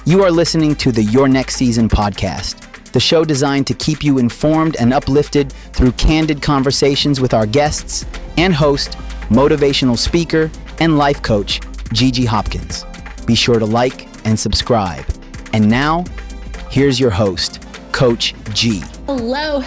You are listening to the Your Next Season podcast, the show designed to keep you informed and uplifted through candid conversations with our guests and host, motivational speaker, and life coach, Gigi Hopkins. Be sure to like and subscribe. And now, here's your host, Coach G. Hello,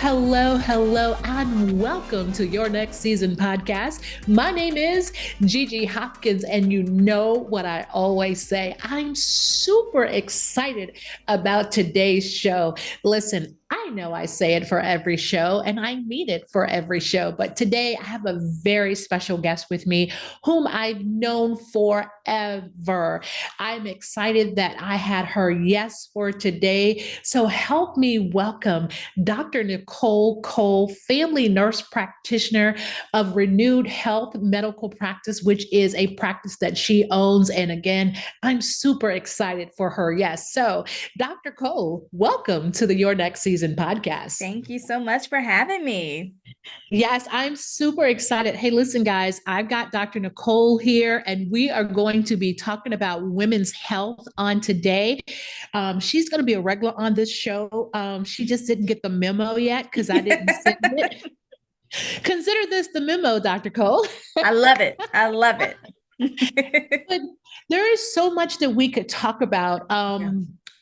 and welcome to Your Next Season podcast. My name is Gigi Hopkins, and you know what I always say. I'm super excited about today's show. Listen, I know I say it for every show, and I mean it for every show, but today I have a very special guest with me whom I've known forever. I'm excited that I had her yes for today. So help me welcome Dr. Nicole Cole, family nurse practitioner of Renewed Health Medical Practice, which is a practice that she owns. And again, I'm super excited for her. Yes. So Dr. Cole, welcome to the Your Next Season podcast. Thank you so much for having me. Yes, I'm super excited. Hey, listen, guys, I've got Dr. Nicole here, and we are going to be talking about women's health on today. She's going to be a regular on this show. She just didn't get the memo yet because I didn't send it. Consider this the memo, Dr. Cole. I love it. But there is so much that we could talk about.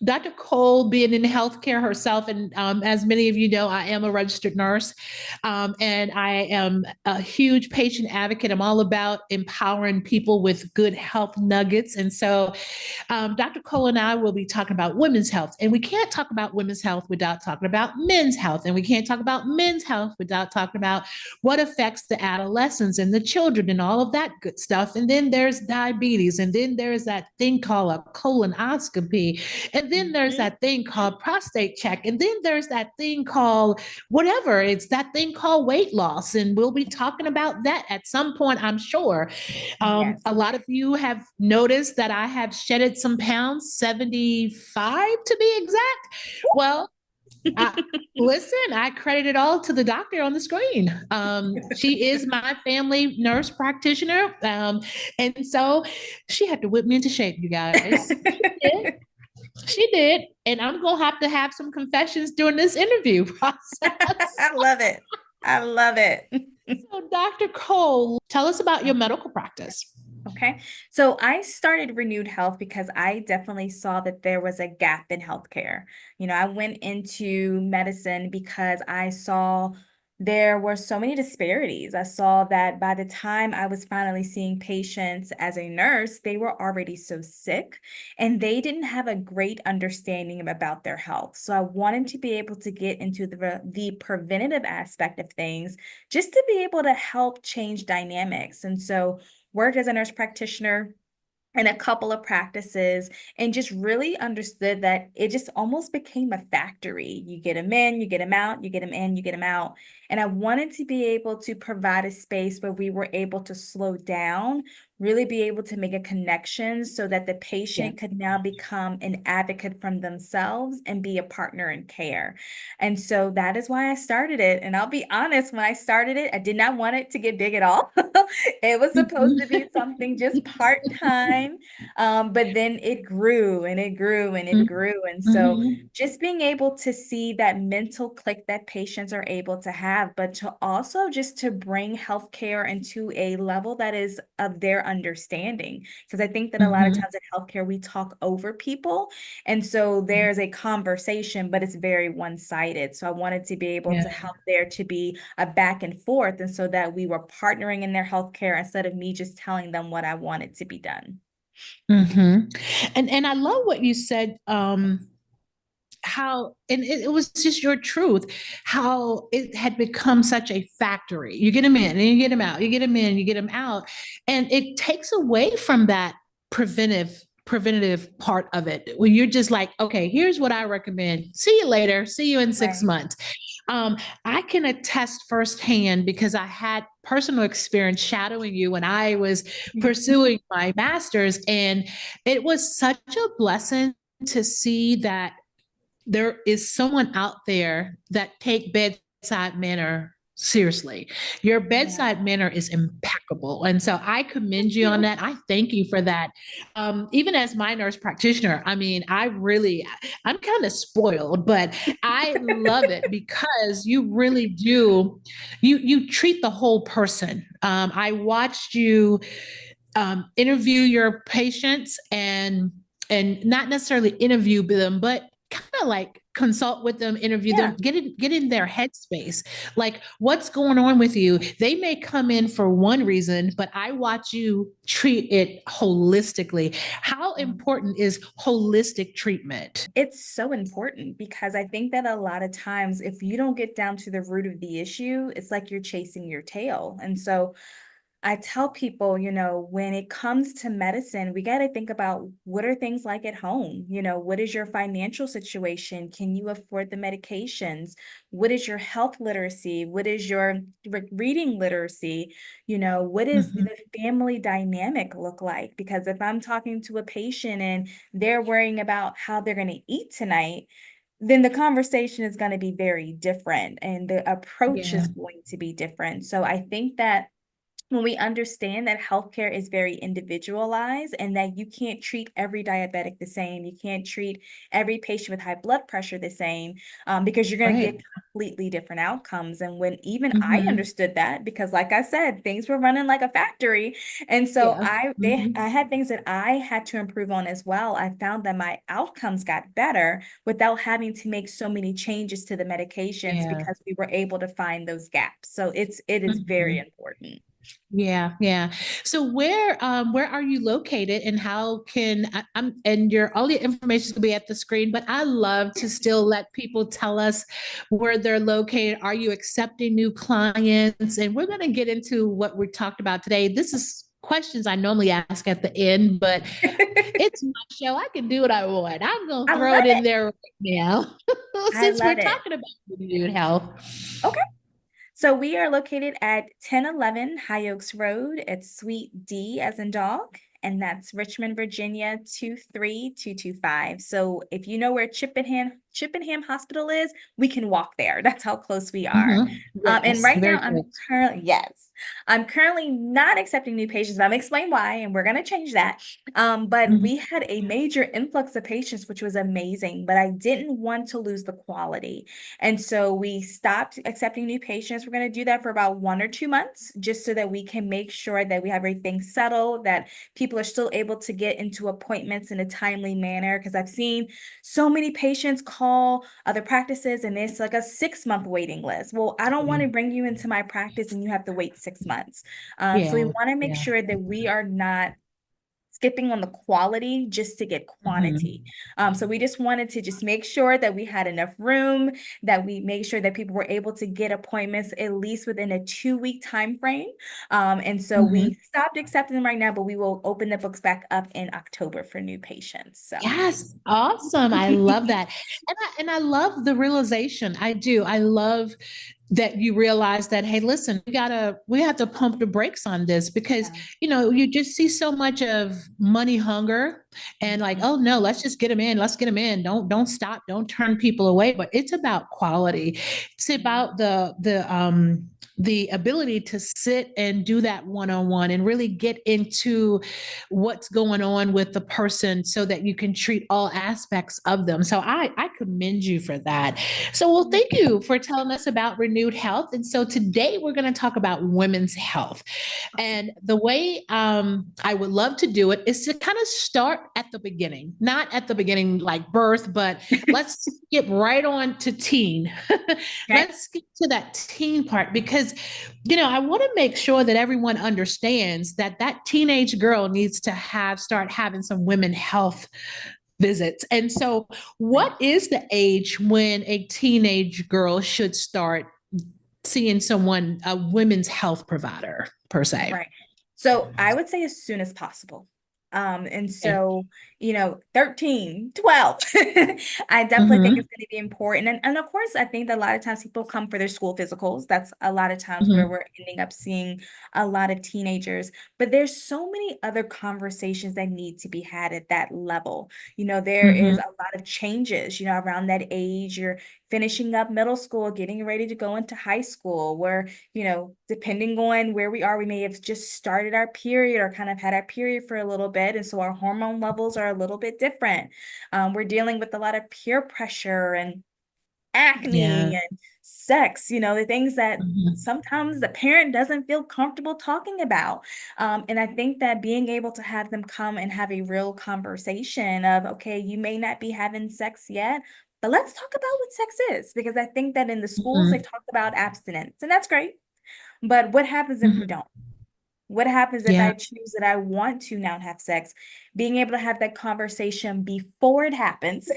Dr. Cole being in healthcare herself, and as many of you know, I am a registered nurse, and I am a huge patient advocate. I'm all about empowering people with good health nuggets. And so Dr. Cole and I will be talking about women's health, and we can't talk about women's health without talking about men's health, and we can't talk about men's health without talking about what affects the adolescents and the children and all of that good stuff. And then there's diabetes, and then there's that thing called a colonoscopy, and then there's that thing called prostate check. And then there's that thing called whatever. It's that thing called weight loss. And we'll be talking about that at some point, I'm sure. Yes. A lot of you have noticed that I have shedded some pounds, 75 to be exact. Well, listen, I credit it all to the doctor on the screen. She is my family nurse practitioner. And so she had to whip me into shape, you guys. She did. And I'm going to have some confessions during this interview process. I love it. So Dr. Cole, tell us about your medical practice. Okay. So I started Renewed Health because I definitely saw that there was a gap in healthcare. I went into medicine because I saw there were so many disparities. I saw that by the time I was finally seeing patients as a nurse, they were already so sick and they didn't have a great understanding about their health. So I wanted to be able to get into the preventative aspect of things just to be able to help change dynamics. And so worked as a nurse practitioner in a couple of practices and just really understood that it just almost became a factory. You get them in, you get them out, you get them in, you get them out. And I wanted to be able to provide a space where we were able to slow down, really be able to make a connection so that the patient could now become an advocate from themselves and be a partner in care. And so that is why I started it. And I'll be honest, when I started it, I did not want it to get big at all. It was supposed to be something just part-time, but then it grew and it grew and it grew. And so just being able to see that mental click that patients are able to have, but to also just to bring healthcare into a level that is of their understanding. Because I think that a lot of times in healthcare, we talk over people. And so there's a conversation, but it's very one-sided. So I wanted to be able to help there to be a back and forth. And so that we were partnering in their healthcare instead of me just telling them what I wanted to be done. And I love what you said, how, and it was just your truth, how it had become such a factory. You get them in and you get them out, you get them in, you get them out. And it takes away from that preventative part of it, where you're just like, okay, here's what I recommend. See you later. See you in 6 months. I can attest firsthand because I had personal experience shadowing you when I was pursuing my master's. And it was such a blessing to see that there is someone out there that take bedside manner Seriously, your Yeah. bedside manner is impeccable. And so I commend Thank you on you. that. I thank you for that. Even as my nurse practitioner, I mean, I'm kind of spoiled, but I love it because you really do, you treat the whole person. I watched you interview your patients and not necessarily interview them, but kind of like consult with them, interview Yeah. them, get in their headspace. Like, what's going on with you? They may come in for one reason, but I watch you treat it holistically. How important is holistic treatment? It's so important because I think that a lot of times, if you don't get down to the root of the issue, it's like you're chasing your tail. And so I tell people, when it comes to medicine, we got to think about what are things like at home? What is your financial situation? Can you afford the medications? What is your health literacy? What is your reading literacy? What is Mhm. the family dynamic look like? Because if I'm talking to a patient and they're worrying about how they're going to eat tonight, then the conversation is going to be very different and the approach Yeah. is going to be different. So I think that when we understand that healthcare is very individualized and that you can't treat every diabetic the same, you can't treat every patient with high blood pressure the same, because you're going to Right. get completely different outcomes. And when even I Hmm. understood that, because like I said, things were running like a factory, and so Yeah. Hmm. I had things that I had to improve on as well. I found that my outcomes got better without having to make so many changes to the medications Yeah. because we were able to find those gaps. So it is very Mhm. important. Yeah, yeah. So where are you located and how can I'm and your all your information is gonna be at the screen, but I love to still let people tell us where they're located. Are you accepting new clients? And we're gonna get into what we talked about today. This is questions I normally ask at the end, but it's my show. I can do what I want. I'm gonna I throw love it in it. there right now I since love we're it. talking about renewed health. Okay. So we are located at 1011 High Oaks Road. It's Suite D as in dog, and that's Richmond, Virginia 23225. So if you know where Chippenham Hospital is, we can walk there. That's how close we are. Mhm. And Yes, right now very good. I'm currently not accepting new patients, but I'm gonna explain why, and we're gonna change that. But Mhm. we had a major influx of patients, which was amazing, but I didn't want to lose the quality. And so we stopped accepting new patients. We're going to do that for about 1 or 2 months, just so that we can make sure that we have everything settled, that people are still able to get into appointments in a timely manner. Because I've seen so many patients call other practices and it's like a 6 month waiting list. Well, I don't want Yeah. to bring you into my practice and you have to wait 6 months. So we Yeah. want to make Yeah. sure that we are not skipping on the quality just to get quantity. Mhm. So we just wanted to just make sure that we had enough room, that we made sure that people were able to get appointments at least within a 2 week time frame. And so we Mhm. stopped accepting them right now, but we will open the books back up in October for new patients. So Yes, awesome. I love that. And I love the realization. I do. I love that you realize that, hey, listen, we have to pump the brakes on this because yeah. you just see so much of money hunger and like, Mhm. oh no, let's just get them in. Let's get them in. Don't stop. Don't turn people away. But it's about quality. It's about the ability to sit and do that one-on-one and really get into what's going on with the person so that you can treat all aspects of them. So I commend you for that. So, well, thank you for telling us about renewed health. And so today we're going to talk about women's health. Awesome. And the way I would love to do it is to kind of start at the beginning, not at the beginning like birth, but let's skip right on to teen. Okay. Let's skip to that teen part because, I want to make sure that everyone understands that that teenage girl needs to start having some women health visits. And so, what is the age when a teenage girl should start seeing someone, a women's health provider per se? Right. So I would say as soon as possible. And Okay. so, 13, 12. I definitely think it's Mm-hmm. going to be important. And of course, I think that a lot of times people come for their school physicals. That's a lot of times where Mm-hmm. we're ending up seeing a lot of teenagers. But there's so many other conversations that need to be had at that level. There is Mm-hmm. a lot of changes, around that age. You're finishing up middle school, getting ready to go into high school, where, depending on where we are, we may have just started our period or kind of had our period for a little bit. And so our hormone levels are a little bit different. We're dealing with a lot of peer pressure and acne Yeah. and sex, the things that Mhm. sometimes the parent doesn't feel comfortable talking about. And I think that being able to have them come and have a real conversation of, okay, you may not be having sex yet, but let's talk about what sex is. Because I think that in the schools, they Mhm. talk about abstinence, and that's great. But what happens if we Mhm. don't? What happens if Yeah. I choose that I want to now have sex? Being able to have that conversation before it happens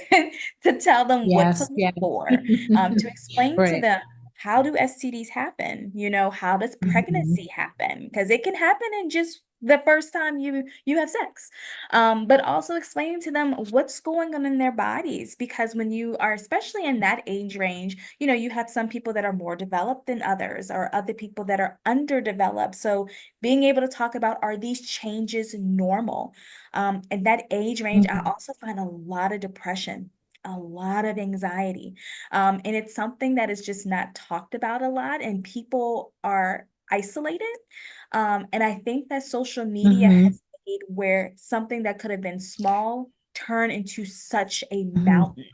to tell them what to Yes. look Yeah. for, to explain to Right. them, how do STDs happen? How does Mhm. pregnancy happen? Because it can happen in just the first time you have sex. But also explaining to them what's going on in their bodies, because when you are, especially in that age range, you have some people that are more developed than others, or other people that are underdeveloped. So being able to talk about, are these changes normal? At that age range, I Mhm. also find a lot of depression, a lot of anxiety. And it's something that is just not talked about a lot, and people are isolated. And I think that social media Mhm. has made where something that could have been small turn into such a Mhm. mountain,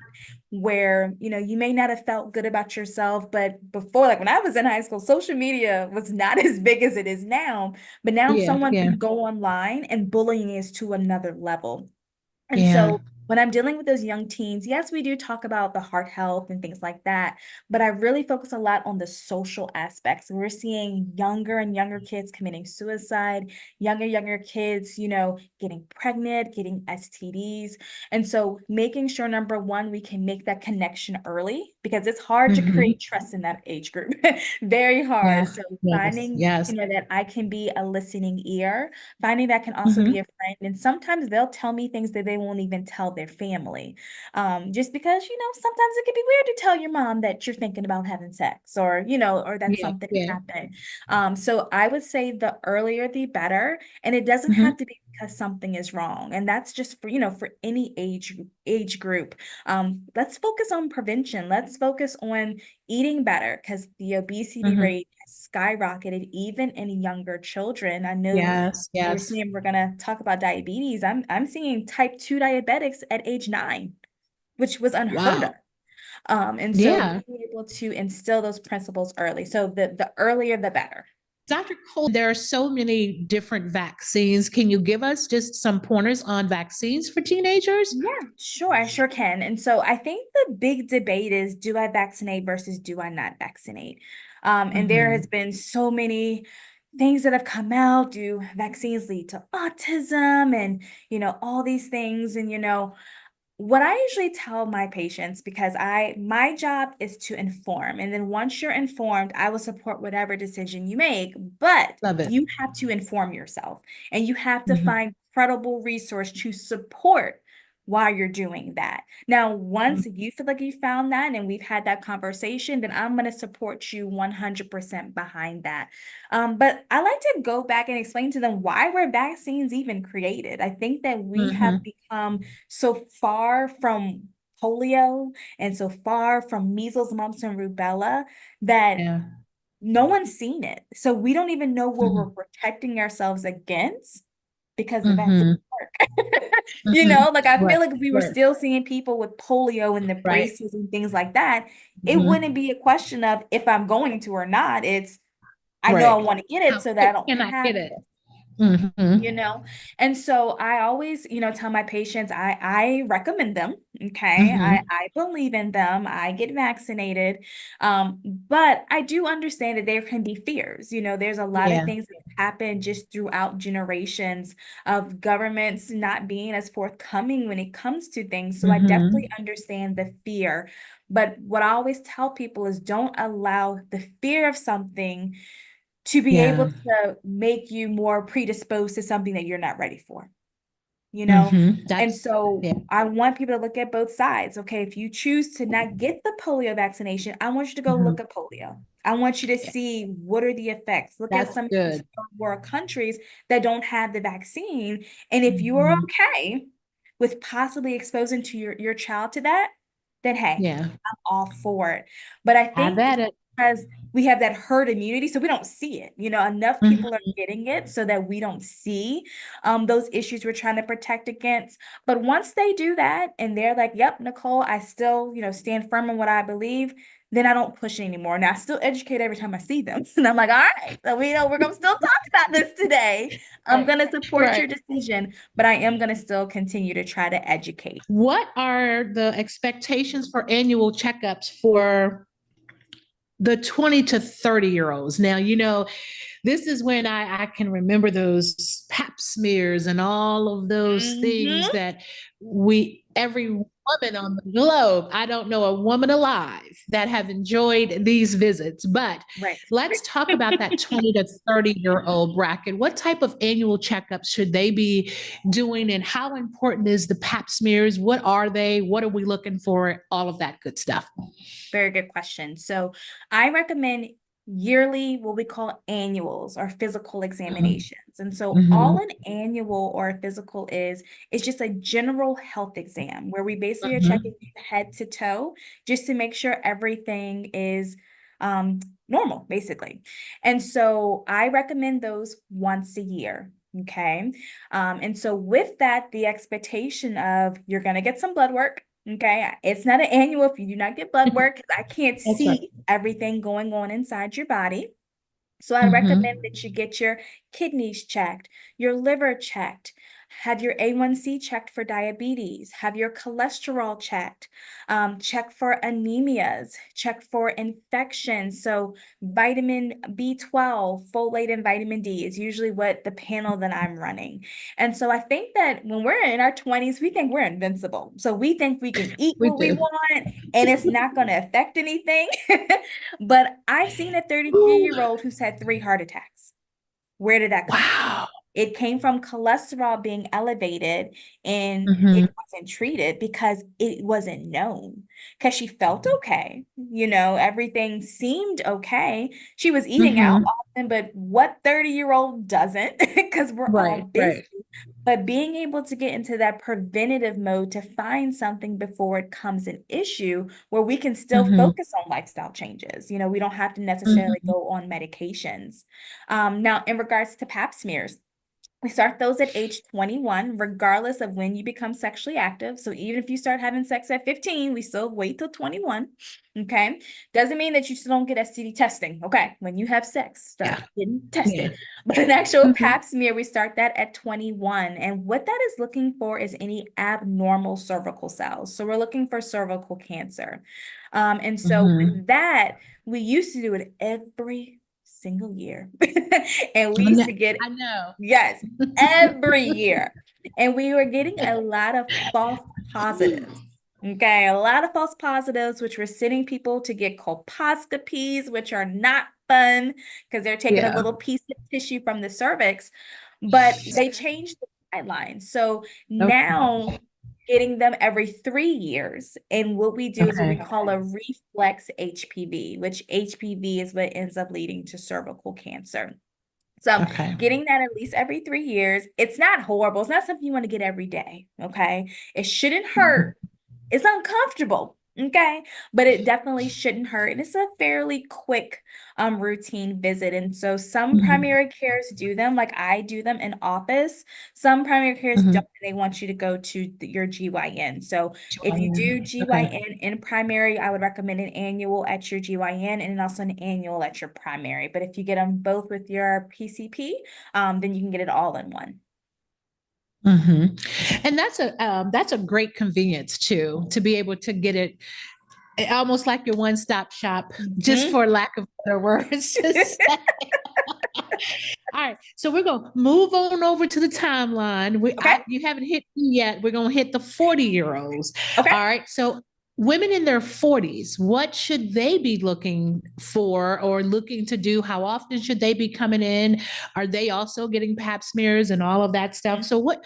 where you may not have felt good about yourself. But before, like when I was in high school, social media was not as big as it is now. But now Yeah. someone Yeah. can go online, and bullying is to another level. And Yeah. so when I'm dealing with those young teens, yes, we do talk about the heart health and things like that, but I really focus a lot on the social aspects. We're seeing younger and younger kids committing suicide, younger kids, getting pregnant, getting STDs. And so making sure, number one, we can make that connection early, because it's hard to Mhm. create trust in that age group. Very hard. Yeah. So Yes. finding, Yes. that I can be a listening ear, finding that can also be Mhm. a friend. And sometimes they'll tell me things that they won't even tell their family. Just because, sometimes it can be weird to tell your mom that you're thinking about having sex, or that Yeah. something Yeah. happened. So I would say the earlier the better. And it doesn't have Mhm. to be because something is wrong. And that's just for, for any age group. Let's focus on prevention. Let's focus on eating better, because the obesity Mhm. rate has skyrocketed even in younger children. I know Yes. you were Yes. saying we're gonna talk about diabetes. I'm seeing type 2 diabetics at age 9, which was unheard of. Wow. And so Yeah. being able to instill those principles early. So the earlier the better. Dr. Cole, there are so many different vaccines. Can you give us just some pointers on vaccines for teenagers? Yeah, sure, I sure can. And so I think the big debate is, do I vaccinate versus do I not vaccinate? And there has Mhm. been so many things that have come out. Do vaccines lead to autism, and all these things? And what I usually tell my patients, because my job is to inform, and then once you're informed, I will support whatever decision you make, but Love it. you have to inform yourself, and you have to Mhm. find credible resource to support why you're doing that. Now, once you feel like you found that and we've had that conversation, then I'm going to support you 100% behind that. But I like to go back and explain to them, why were vaccines even created? I think that we have Mhm. become so far from polio and so far from measles, mumps, and rubella that Yeah. no one's seen it. So we don't even know what we're Mhm. protecting ourselves against, because the vaccine Mhm. work. Mhm. Like I Right. feel like if we were Right. still seeing people with polio and the Right. braces and things like that, it wouldn't Mhm. be a question of if I'm going to or not. It's, I know I Right. want to get it How so that I quick don't can I have get it? it. you Mhm. know and so I always tell my patients, I recommend them. Okay, Mhm. I believe in them, I get vaccinated. But I do understand that there can be fears. There's a lot of Yeah. things that happen just throughout generations of governments not being as forthcoming when it comes to things. So I definitely Mhm. understand the fear, but what I always tell people is, don't allow the fear of something to be able Yeah. to make you more predisposed to something that you're not ready for, you know? Mhm. And That's so yeah. I want people to look at both sides. Okay, if you choose to not get the polio vaccination, I want you to go Mhm. look at polio. I want you to Yeah. see, what are the effects. Look at That's some of these good. third world countries that don't have the vaccine. And if you are Mhm. okay with possibly exposing to your child to that, then hey, Yeah. I'm all for it. But I Have think it's at it. because we have that herd immunity, so we don't see it. Enough Mhm. people are getting it so that we don't see those issues we're trying to protect against. But once they do that and they're like, yep, Nicole, I still, stand firm in what I believe, then I don't push it anymore. Now I still educate every time I see them. And I'm like, all right, so we're gonna still talk about this today. I'm Right. gonna support your Right. decision, but I am gonna still continue to try to educate. What are the expectations for annual checkups for the 20 to 30-year-olds? Now, this is when I can remember those pap smears and all of those things Hmm. that every woman on the globe, I don't know a woman alive that have enjoyed these visits. But Right. let's talk about that 20 to 30-year-old bracket. What type of annual checkups should they be doing, and how important is the pap smears? What are they? What are we looking for? All of that good stuff. Very good question. So I recommend yearly, what we call annuals or physical examinations. And so all Mm-hmm. an annual or a physical is just a general health exam where we basically are Mm-hmm. checking head to toe just to make sure everything is um, normal, basically. And so I recommend those once a year. Okay. And so with that, the expectation of you're going to get some blood work. Okay, it's not an annual if you do not get blood work, because I can't That's right. see everything going on inside your body. So I recommend Mm-hmm. that you get your kidneys checked, your liver checked, have your A1C checked for diabetes, have your cholesterol checked, check for anemias, check for infections. So vitamin B12, folate, and vitamin D is usually what the panel that I'm running. And so I think that when we're in our 20s, we think we're invincible. So we think we can eat We what we do. want and it's not going to affect anything. But I've seen a 33-year-old who's had 3 heart attacks. Where did that come from? Wow. It came from cholesterol being elevated and it Mm-hmm. wasn't treated because it wasn't known. Because she felt okay, everything seemed okay. She was eating out Mm-hmm. often, but what 30-year-old doesn't? Because we're all Right, busy. right. But being able to get into that preventative mode to find something before it comes an issue where we can still Mm-hmm. focus on lifestyle changes. We don't have to necessarily Mm-hmm. go on medications. Now, in regards to pap smears, we start those at age 21, regardless of when you become sexually active. So even if you start having sex at 15, we still wait till 21. Okay. Doesn't mean that you still don't get STD testing. Okay. When you have sex, start Yeah. getting Yeah. tested. But an actual Mm-hmm. pap smear, we start that at 21. And what that is looking for is any abnormal cervical cells. So we're looking for cervical cancer. And so Mm-hmm. with that, we used to do it every single year. And we I used know. to get, I know. yes, every year. And we were getting a lot of false positives. Okay, a lot of false positives, which were sending people to get colposcopies, which are not fun because they're taking a Yeah. little piece of tissue from the cervix. But they changed the guidelines. So Okay. now getting them every 3 years. And what we do is what we Okay. call a reflex HPV, which HPV is what ends up leading to cervical cancer. So Okay. getting that at least every 3 years, it's not horrible. It's not something you want to get every day. Okay. It shouldn't Mhm. hurt. It's uncomfortable. Okay. But it definitely shouldn't hurt. And it's a fairly quick routine visit. And so some Mhm. primary cares do them, like I do them in office. Some primary cares Mhm. don't. They want you to go to your GYN. So if you do Joanne. Okay. GYN in primary, I would recommend an annual at your GYN and also an annual at your primary. But if you get them both with your PCP, then you can get it all in one. And that's a great convenience too, to be able to get it almost like your one-stop shop, just Mhm. for lack of better words to say. All right, so we're gonna move on over to the timeline. Okay. You haven't hit me yet. We're gonna hit the 40-year-olds. Okay. All right, so women in their 40s, what should they be looking for or looking to do? How often should they be coming in? Are they also getting pap smears and all of that stuff? So what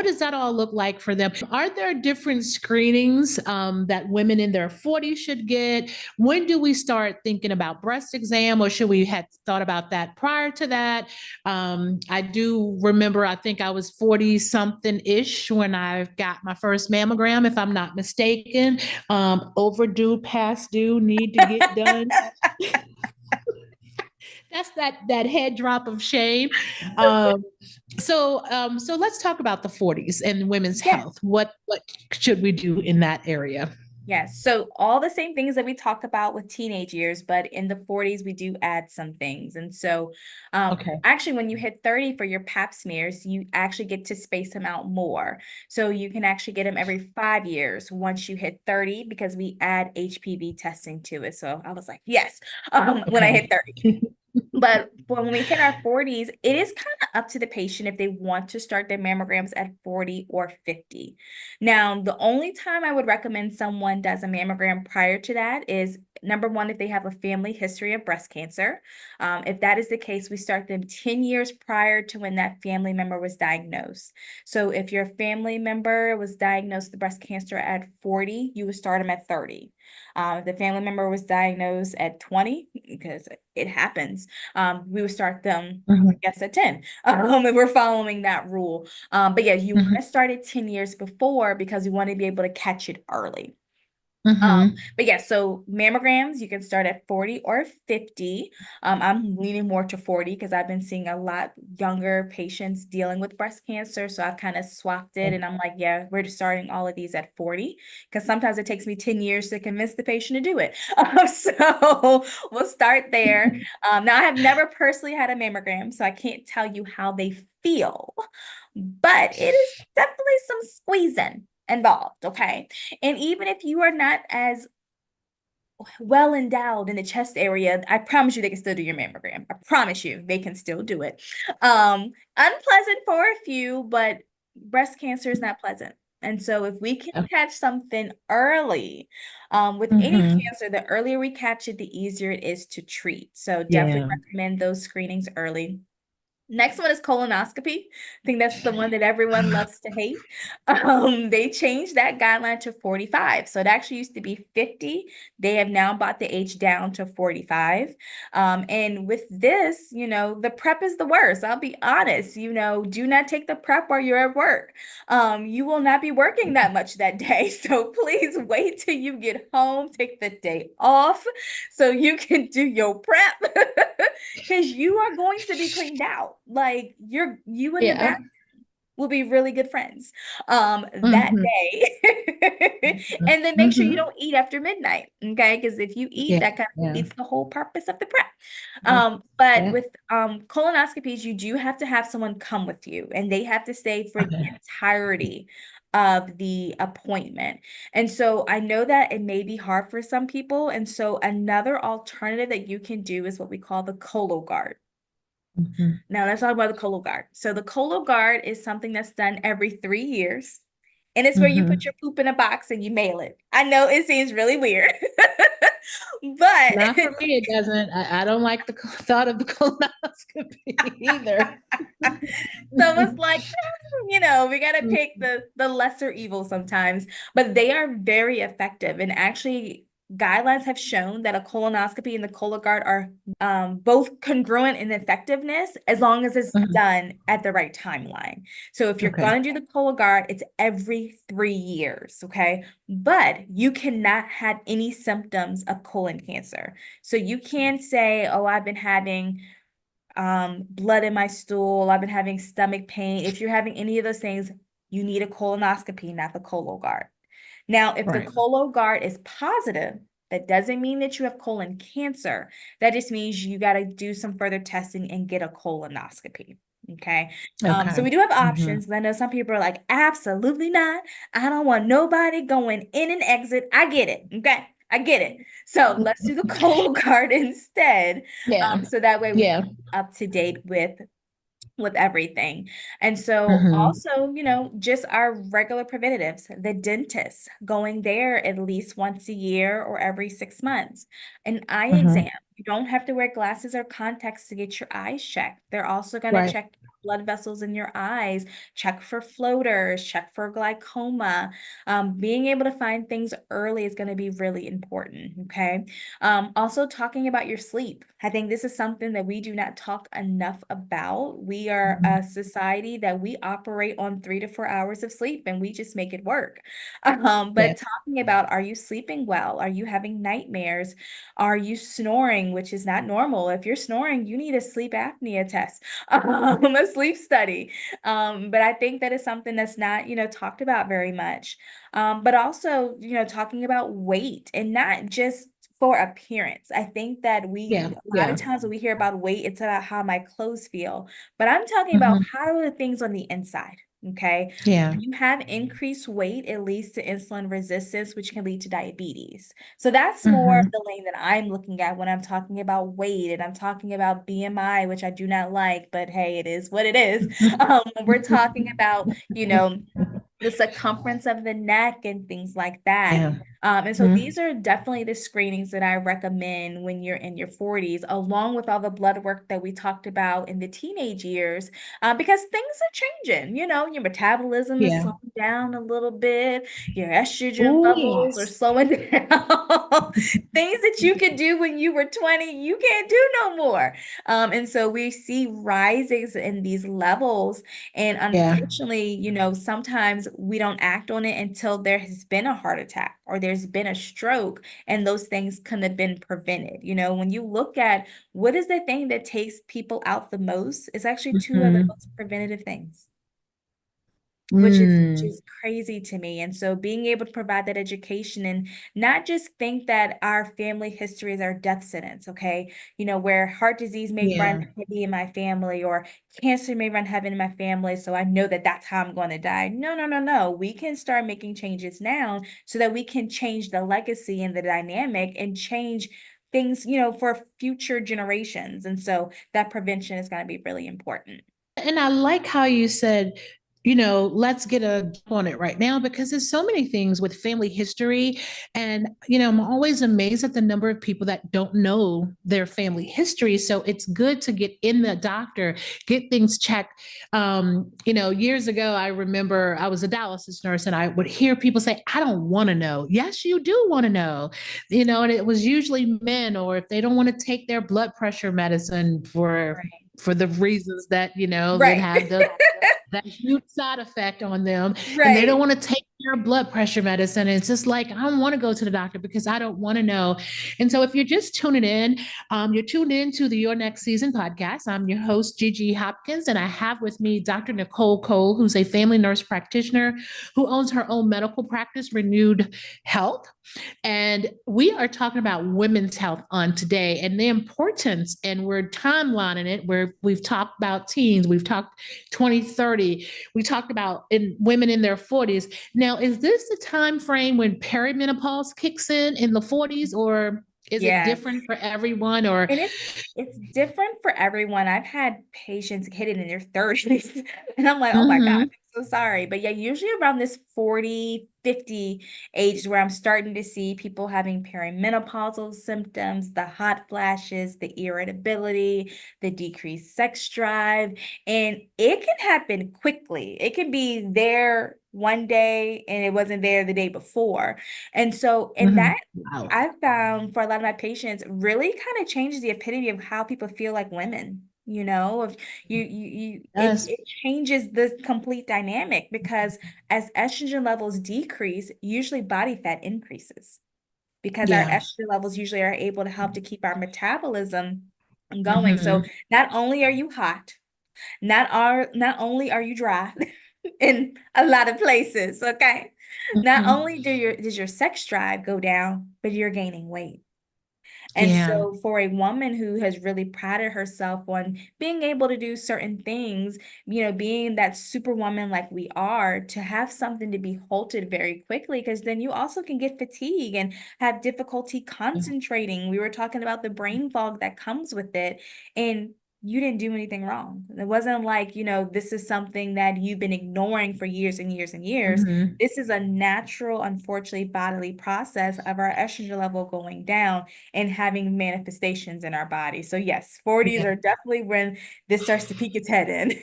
does that all look like for them? Are there different screenings that women in their 40s should get? When do we start thinking about breast exam, or should we have thought about that prior to that? I do remember, I think I was 40 something ish when I got my first mammogram, if I'm not mistaken. overdue, past due, need to get done. That's that head drop of shame. Um, so let's talk about the 40s and women's Yeah. health. What should we do in that area? Yes. So all the same things that we talk about with teenage years, but in the 40s, we do add some things. And so Okay. actually, when you hit 30 for your pap smears, you actually get to space them out more. So you can actually get them every 5 years once you hit 30 because we add HPV testing to it. So I was like, yes, when I hit Okay. 30. But when we hit our 40s, it is kind of up to the patient if they want to start their mammograms at 40 or 50. Now, the only time I would recommend someone does a mammogram prior to that is number one, if they have a family history of breast cancer. If that is the case, we start them 10 years prior to when that family member was diagnosed. So if your family member was diagnosed with breast cancer at 40, you would start them at 30. If the family member was diagnosed at 20, because it happens, we would start them, I Mhm. guess, at 10, if we're following that rule. But yeah, you want Mhm. to start it 10 years before because you want to be able to catch it early. Mhm. But yeah, so mammograms, you can start at 40 or 50. I'm leaning more to 40 because I've been seeing a lot younger patients dealing with breast cancer. So I've kind of swapped it and I'm like, yeah, we're starting all of these at 40 because sometimes it takes me 10 years to convince the patient to do it. So we'll start there. Now, I have never personally had a mammogram, so I can't tell you how they feel, but it is definitely some squeezing involved, okay? And even if you are not as well endowed in the chest area, I promise you they can still do your mammogram. I promise you they can still do it. Unpleasant for a few, but breast cancer is not pleasant. And so if we can catch something early, with any Mhm. cancer, the earlier we catch it, the easier it is to treat. So definitely Yeah. recommend those screenings early. Next one is colonoscopy. I think that's the one that everyone loves to hate. They changed that guideline to 45. So it actually used to be 50. They have now brought the age down to 45. And with this, the prep is the worst. I'll be honest, do not take the prep while you're at work. You will not be working that much that day. So please wait till you get home, take the day off so you can do your prep. Because you are going to be cleaned out. Like you and the Yeah. bath will be really good friends that Mhm. day. And then make sure you Mhm. don't eat after midnight. Okay. Because if you eat, Yeah. that kind of Yeah. defeats the whole purpose of the prep. Yeah. But Yeah. with colonoscopies, you do have to have someone come with you and they have to stay for the Okay. entirety of the appointment. And so I know that it may be hard for some people. And so another alternative that you can do is what we call the Cologuard. Mhm. Now let's talk about the Cologuard. So the Cologuard is something that's done every 3 years. And it's where you put Mhm. your poop in a box and you mail it. I know it seems really weird, but Not for me, it doesn't. I don't like the thought of the colonoscopy either. so it's like, we gotta pick the lesser evil sometimes, but they are very effective. And actually, guidelines have shown that a colonoscopy and the Cologuard are both congruent in effectiveness as long as it's Mhm. done at the right timeline. So if you're Okay. gonna do the Cologuard, it's every 3 years, okay? But you cannot have any symptoms of colon cancer. So you can say, oh, I've been having blood in my stool, I've been having stomach pain. If you're having any of those things, you need a colonoscopy, not the Cologuard. Now, if the Right. Cologuard is positive, that doesn't mean that you have colon cancer. That just means you got to do some further testing and get a colonoscopy. Okay. So Okay. we do have Mhm. options. I know some people are like, absolutely not. I don't want nobody going in and exit. I get it. Okay. I get it. So let's do the Cologuard instead. Yeah. So that way we Yeah. can be up to date with everything. And so Mhm. also, just our regular preventatives, the dentist, going there at least once a year or every 6 months. An eye exam. Mhm. You don't have to wear glasses or contacts to get your eyes checked. They're also going to Right. check blood vessels in your eyes, check for floaters, check for glaucoma. Being able to find things early is going to be really important. Okay. Also talking about your sleep. I think this is something that we do not talk enough about. We are a society that we operate on 3 to 4 hours of sleep and we just make it work. But Yes. talking about, are you sleeping well? Are you having nightmares? Are you snoring, which is not normal? If you're snoring, you need a sleep apnea test, a sleep study. But I think that is something that's not, talked about very much. But also, talking about weight and not just for appearance. I think that Yeah. a lot of Yeah. times when we hear about weight, it's about how my clothes feel. But I'm talking about Hmm. how are the things on the inside. Okay. Yeah. When you have increased weight, it leads to insulin resistance, which can lead to diabetes. So that's more of Hmm. the lane that I'm looking at when I'm talking about weight and I'm talking about BMI, which I do not like, but hey, it is what it is. When we're talking about, the circumference of the neck and things like that. Yeah. And so these are definitely the screenings that I recommend when you're in your 40s, along with all the blood work that we talked about in the teenage years, because things are changing. Your metabolism is Yeah. slowing down a little bit, your estrogen Oh, levels are yes. slowing down. Things that you could do when you were 20, you can't do no more. And so we see rises in these levels and Yeah. unfortunately, sometimes we don't act on it until there has been a heart attack or there's been a stroke, and those things could have been prevented. When you look at what is the thing that takes people out the most, it's actually two of the Hmm. most preventative things, which Mm. is crazy to me. And so being able to provide that education and not just think that our family history is our death sentence, okay? Where heart disease may run Yeah. heavy in my family or cancer may run heavy in my family, so I know that that's how I'm going to die. No, no, no, no. We can start making changes now so that we can change the legacy and the dynamic and change things, for future generations. And so that prevention is going to be really important. And I like how you said, let's get a jump on it right now because there's so many things with family history. And, I'm always amazed at the number of people that don't know their family history. So it's good to get in the doctor, get things checked. Years ago, I remember I was a dialysis nurse and I would hear people say, I don't want to know. Yes, you do want to know, and it was usually men, or if they don't want to take their blood pressure medicine Right. for the reasons that that Right. have the that huge side effect on them, and they don't Right. want to take their blood pressure medicine. And it's just like, I don't want to go to the doctor because I don't want to know. And so if you're just tuning in, you're tuned in to the Your Next Season podcast. I'm your host, Gigi Hopkins, and I have with me Dr. Nicole Cole, who's a family nurse practitioner who owns her own medical practice, Renewed Health. And we are talking about women's health on today and the importance, and we're timelining it where we've talked about teens, we've talked 2030, we talked about women in their 40s. Now, is this the time frame when perimenopause kicks in the 40s, or is it different Yes. for everyone? Or And it's different for everyone. I've had patients hit it in their 30s, and I'm like, oh my God, Mhm. I'm so sorry. But yeah, usually around this 40, 50 age is where I'm starting to see people having perimenopausal symptoms, the hot flashes, the irritability, the decreased sex drive, and it can happen quickly. It can be there one day and it wasn't there the day before. And so in that Mhm. Wow. I found for a lot of my patients really kind of changes the epitome of how people feel like women. If Yes. it changes the complete dynamic because as estrogen levels decrease, usually body fat increases because our Yeah. estrogen levels usually are able to help to keep our metabolism going. So Mhm. not only are you hot, not only are you dry in a lot of places, okay? Not Mhm. only does your sex drive go down, but you're gaining weight. And Yeah. so for a woman who has really prided herself on being able to do certain things, being that superwoman like we are, to have something to be halted very quickly, because then you also can get fatigue and have difficulty concentrating. We were talking about the brain fog that comes with it. And you didn't do anything wrong. It wasn't like, this is something that you've been ignoring for years and years and years. Mhm. This is a natural, unfortunately, bodily process of our estrogen level going down and having manifestations in our body. So yes, 40s Yeah. are definitely when this starts to peek its head in.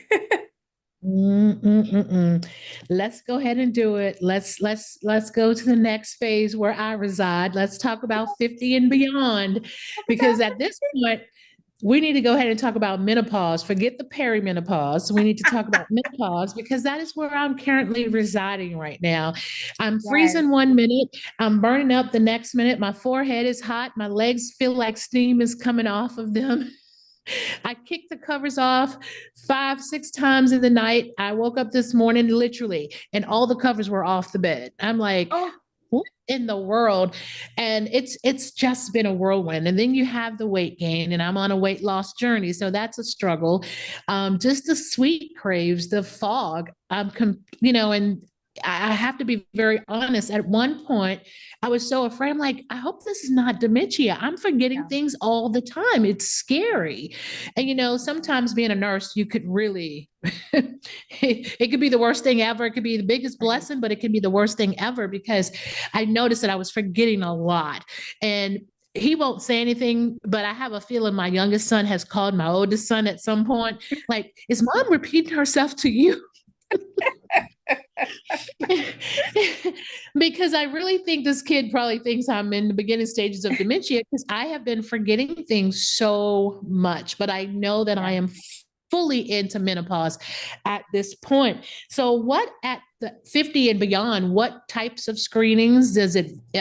Mm-mm-mm-mm. Let's go ahead and do it. Let's go to the next phase where I reside. Let's talk about 50 and beyond, Talk because about at this point, we need to go ahead and talk about menopause. Forget the perimenopause. We need to talk about menopause because that is where I'm currently residing right now. I'm freezing yes. 1 minute, I'm burning up the next minute. My forehead is hot, my legs feel like steam is coming off of them. I kicked the covers off 5, 6 times in the night. I woke up this morning literally, and all the covers were off the bed. I'm like, Oh, what in the world? And it's just been a whirlwind. And then you have the weight gain, and I'm on a weight loss journey, so that's a struggle. Just the sweet craves, the fog. And I have to be very honest. At one point, I was so afraid. I'm like, I hope this is not dementia. I'm forgetting yeah. things all the time. It's scary. And sometimes being a nurse, you could really, it could be the worst thing ever. It could be the biggest Right. blessing, but it could be the worst thing ever because I noticed that I was forgetting a lot. And he won't say anything, but I have a feeling my youngest son has called my oldest son at some point. Like, is mom repeating herself to you? Because I really think this kid probably thinks I'm in the beginning stages of dementia because I have been forgetting things so much, but I know that I Yeah. am fully into menopause at this point. So what at the 50 and beyond, what types of screenings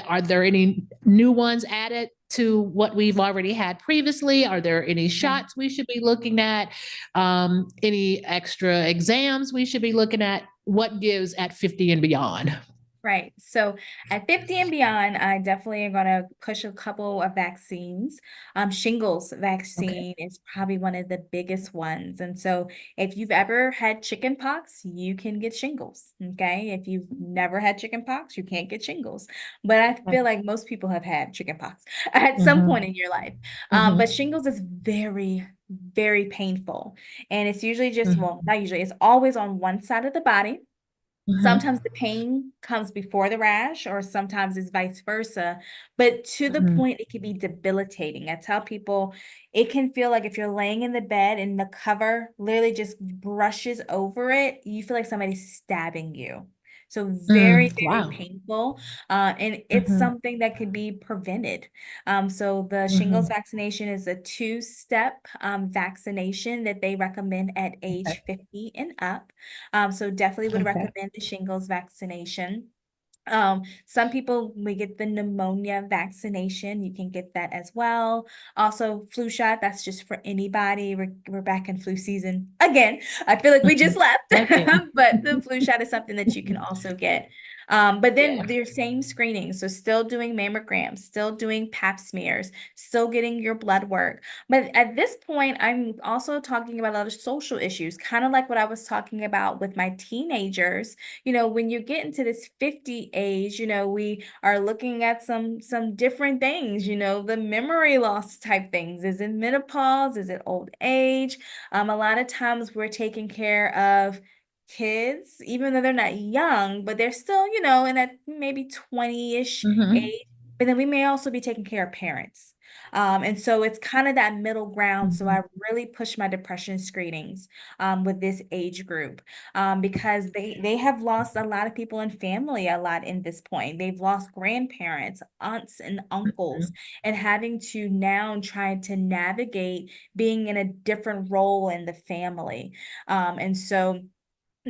are there any new ones added to what we've already had previously? Are there any Yeah. shots we should be looking at? Any extra exams we should be looking at? What gives at 50 and beyond? Right. So at 50 and beyond, I definitely am going to push a couple of vaccines. Shingles Okay. vaccine is probably one of the biggest ones. And so if you've ever had chicken pox, you can get shingles. Okay. If you've never had chicken pox, you can't get shingles. But I feel like most people have had chicken pox at some point Mm-hmm. in your life. But Mm-hmm. shingles is very, very painful. And it's usually just, well, Mm-hmm. not usually, it's always on one side of the body. Sometimes Mm-hmm. the pain comes before the rash, or sometimes it's vice versa. But to the Mm-hmm. point, it can be debilitating. I tell people it can feel like if you're laying in the bed and the cover literally just brushes over it, you feel like somebody's stabbing you. So very, very Wow. painful. And it's Mm-hmm. something that can be prevented. So the shingles Mm-hmm. vaccination is a two-step vaccination that they recommend at Okay. age 50 and up. So definitely would Okay. recommend the shingles vaccination. Some people, we get the pneumonia vaccination. You can get that as well. Also, flu shot, that's just for anybody. We're back in flu season again. I feel like we Mm-hmm. just left, Again. but the flu shot is something that you can also get. But then Yeah. their same screening. So still doing mammograms, still doing pap smears, still getting your blood work. But at this point, I'm also talking about other social issues, kind of like what I was talking about with my teenagers. When you get into this 50 age, we are looking at some different things, the memory loss type things. Is it menopause? Is it old age? A lot of times we're taking care of kids, even though they're not young, but they're still, in that maybe 20-ish Mm-hmm. age. But then we may also be taking care of parents. And so it's kind of that middle ground. So Mm-hmm. I really push my depression screenings with this age group because they have lost a lot of people in family a lot in this point. They've lost grandparents, aunts and uncles, and having to now try to navigate being in a different role in the family. And so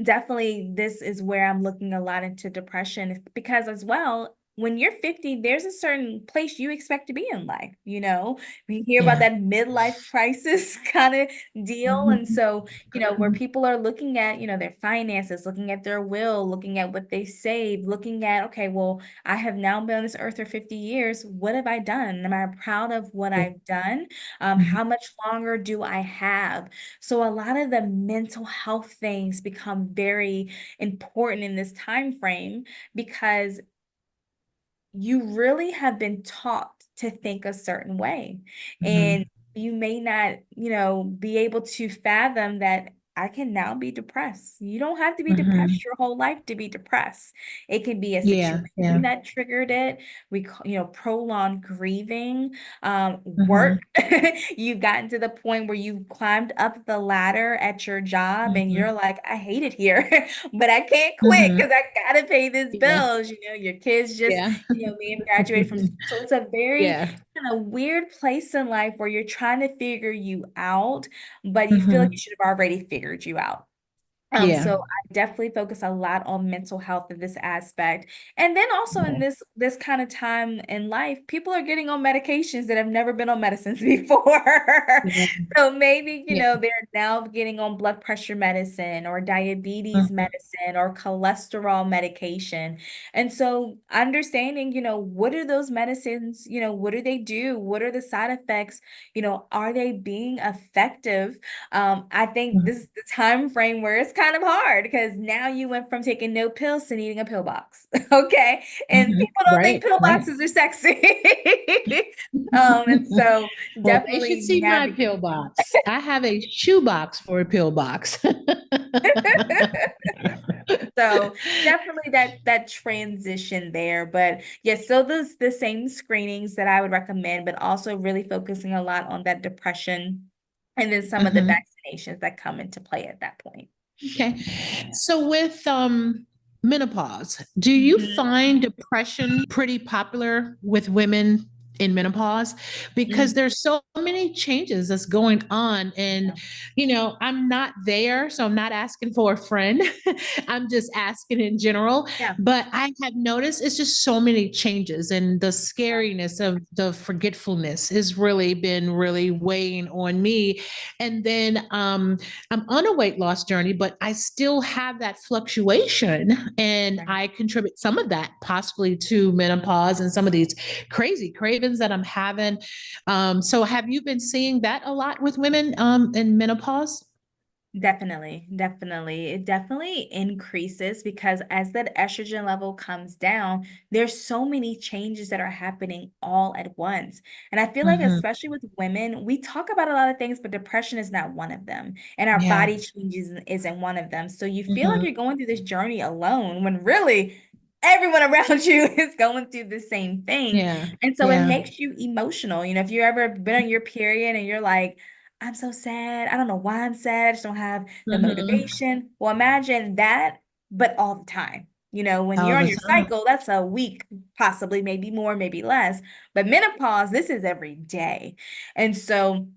definitely this is where I'm looking a lot into depression because as well, when you're 50, there's a certain place you expect to be in life, We hear about Yeah. that midlife crisis kind of deal. And Mm-hmm. so, where people are looking at, their finances, looking at their will, looking at what they save, looking at, okay, well, I have now been on this earth for 50 years. What have I done? Am I proud of what Yeah. I've done? Mm-hmm. How much longer do I have? So a lot of the mental health things become very important in this time frame because you really have been taught to think a certain way. Mm-hmm. And you may not, be able to fathom that I can now be depressed. You don't have to be Mm-hmm. depressed your whole life to be depressed. It can be a Yeah. situation Yeah. that triggered it. Prolonged grieving, Mm-hmm. work. You've gotten to the point where you climbed up the ladder at your job and Mm-hmm. you're like, I hate it here, but I can't quit Mm-hmm. because I gotta pay these Yeah. bills. Your kids just, Yeah. may have graduated from school. So it's a very Yeah. kind of weird place in life where you're trying to figure you out, but you feel like you Mm-hmm. should have already figured you out. Yeah. So I definitely focus a lot on mental health in this aspect. And then also in Okay. this kind of time in life, people are getting on medications that have never been on medicines before. Yeah. So maybe, Yeah. they're now getting on blood pressure medicine or diabetes Mm-hmm. medicine or cholesterol medication. And so understanding, what are those medicines, what do they do? What are the side effects? Are they being effective? I think this is the time frame where it's kind of hard because now you went from taking no pills to needing a pill box. Okay. And Mm-hmm. people don't think Right. pill Right. boxes are sexy. And so Well, they should definitely see my navigate. pill box. I have a shoe box for a pill box. So definitely that transition there. But yes, so those the same screenings that I would recommend, but also really focusing a lot on that depression and then some of the Mhm. vaccinations that come into play at that point. Okay. So with menopause, do you Mhm. find depression pretty popular with women in menopause? Because Mhm. there's so many changes that's going on. And, I'm not there, so I'm not asking for a friend. I'm just asking in general. Yeah. But I have noticed it's just so many changes, and the Yeah. scariness of the forgetfulness has really been really weighing on me. And then I'm on a weight loss journey, but I still have that fluctuation. And Right. I contribute some of that possibly to menopause and some of these crazy cravings that I'm having. So, have you been seeing that a lot with women in menopause? Definitely, definitely. It definitely increases because as that estrogen level comes down, there's so many changes that are happening all at once. And I feel like, Hmm. especially with women, we talk about a lot of things, but depression is not one of them. And our Yeah. body changes isn't one of them. So you feel like Hmm. you're going through this journey alone when really everyone around you is going through the same thing. Yeah. And so it Yeah. makes you emotional. If you've ever been on your period and you're like, I'm so sad. I don't know why I'm sad. I just don't have the Hmm. motivation. Well, imagine that, but all the time. When All you're on the your time. cycle, that's a week, possibly, maybe more, maybe less. But menopause, this is every day. And so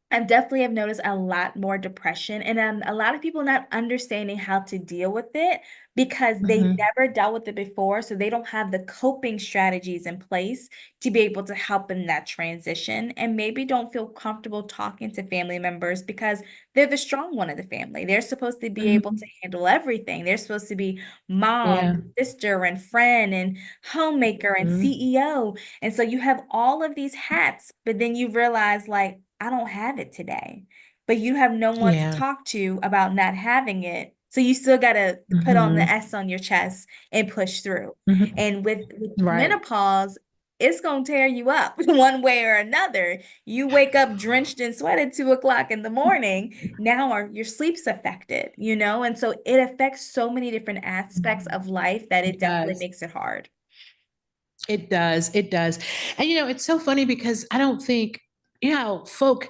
I definitely have noticed a lot more depression and a lot of people not understanding how to deal with it because they Hmm. never dealt with it before. So they don't have the coping strategies in place to be able to help in that transition and maybe don't feel comfortable talking to family members because they're the strong one of the family. They're supposed to be able Hmm. to handle everything. They're supposed to be mom, Yeah. sister, and friend, and homemaker and Hmm. CEO. And so you have all of these hats, but then you realize, like, I don't have it today. But you have no one to Yeah. talk to about not having it. So you still got to put on the Hmm. S on your chest and push through. Hmm. And with Right. menopause, it's gonna tear you up one way or another. You wake up drenched in sweat at 2 o'clock in the morning. Now your sleep's affected. And so it affects so many different aspects of life that it It definitely does. makes it hard. It does. It does. And it's so funny because I don't think, folk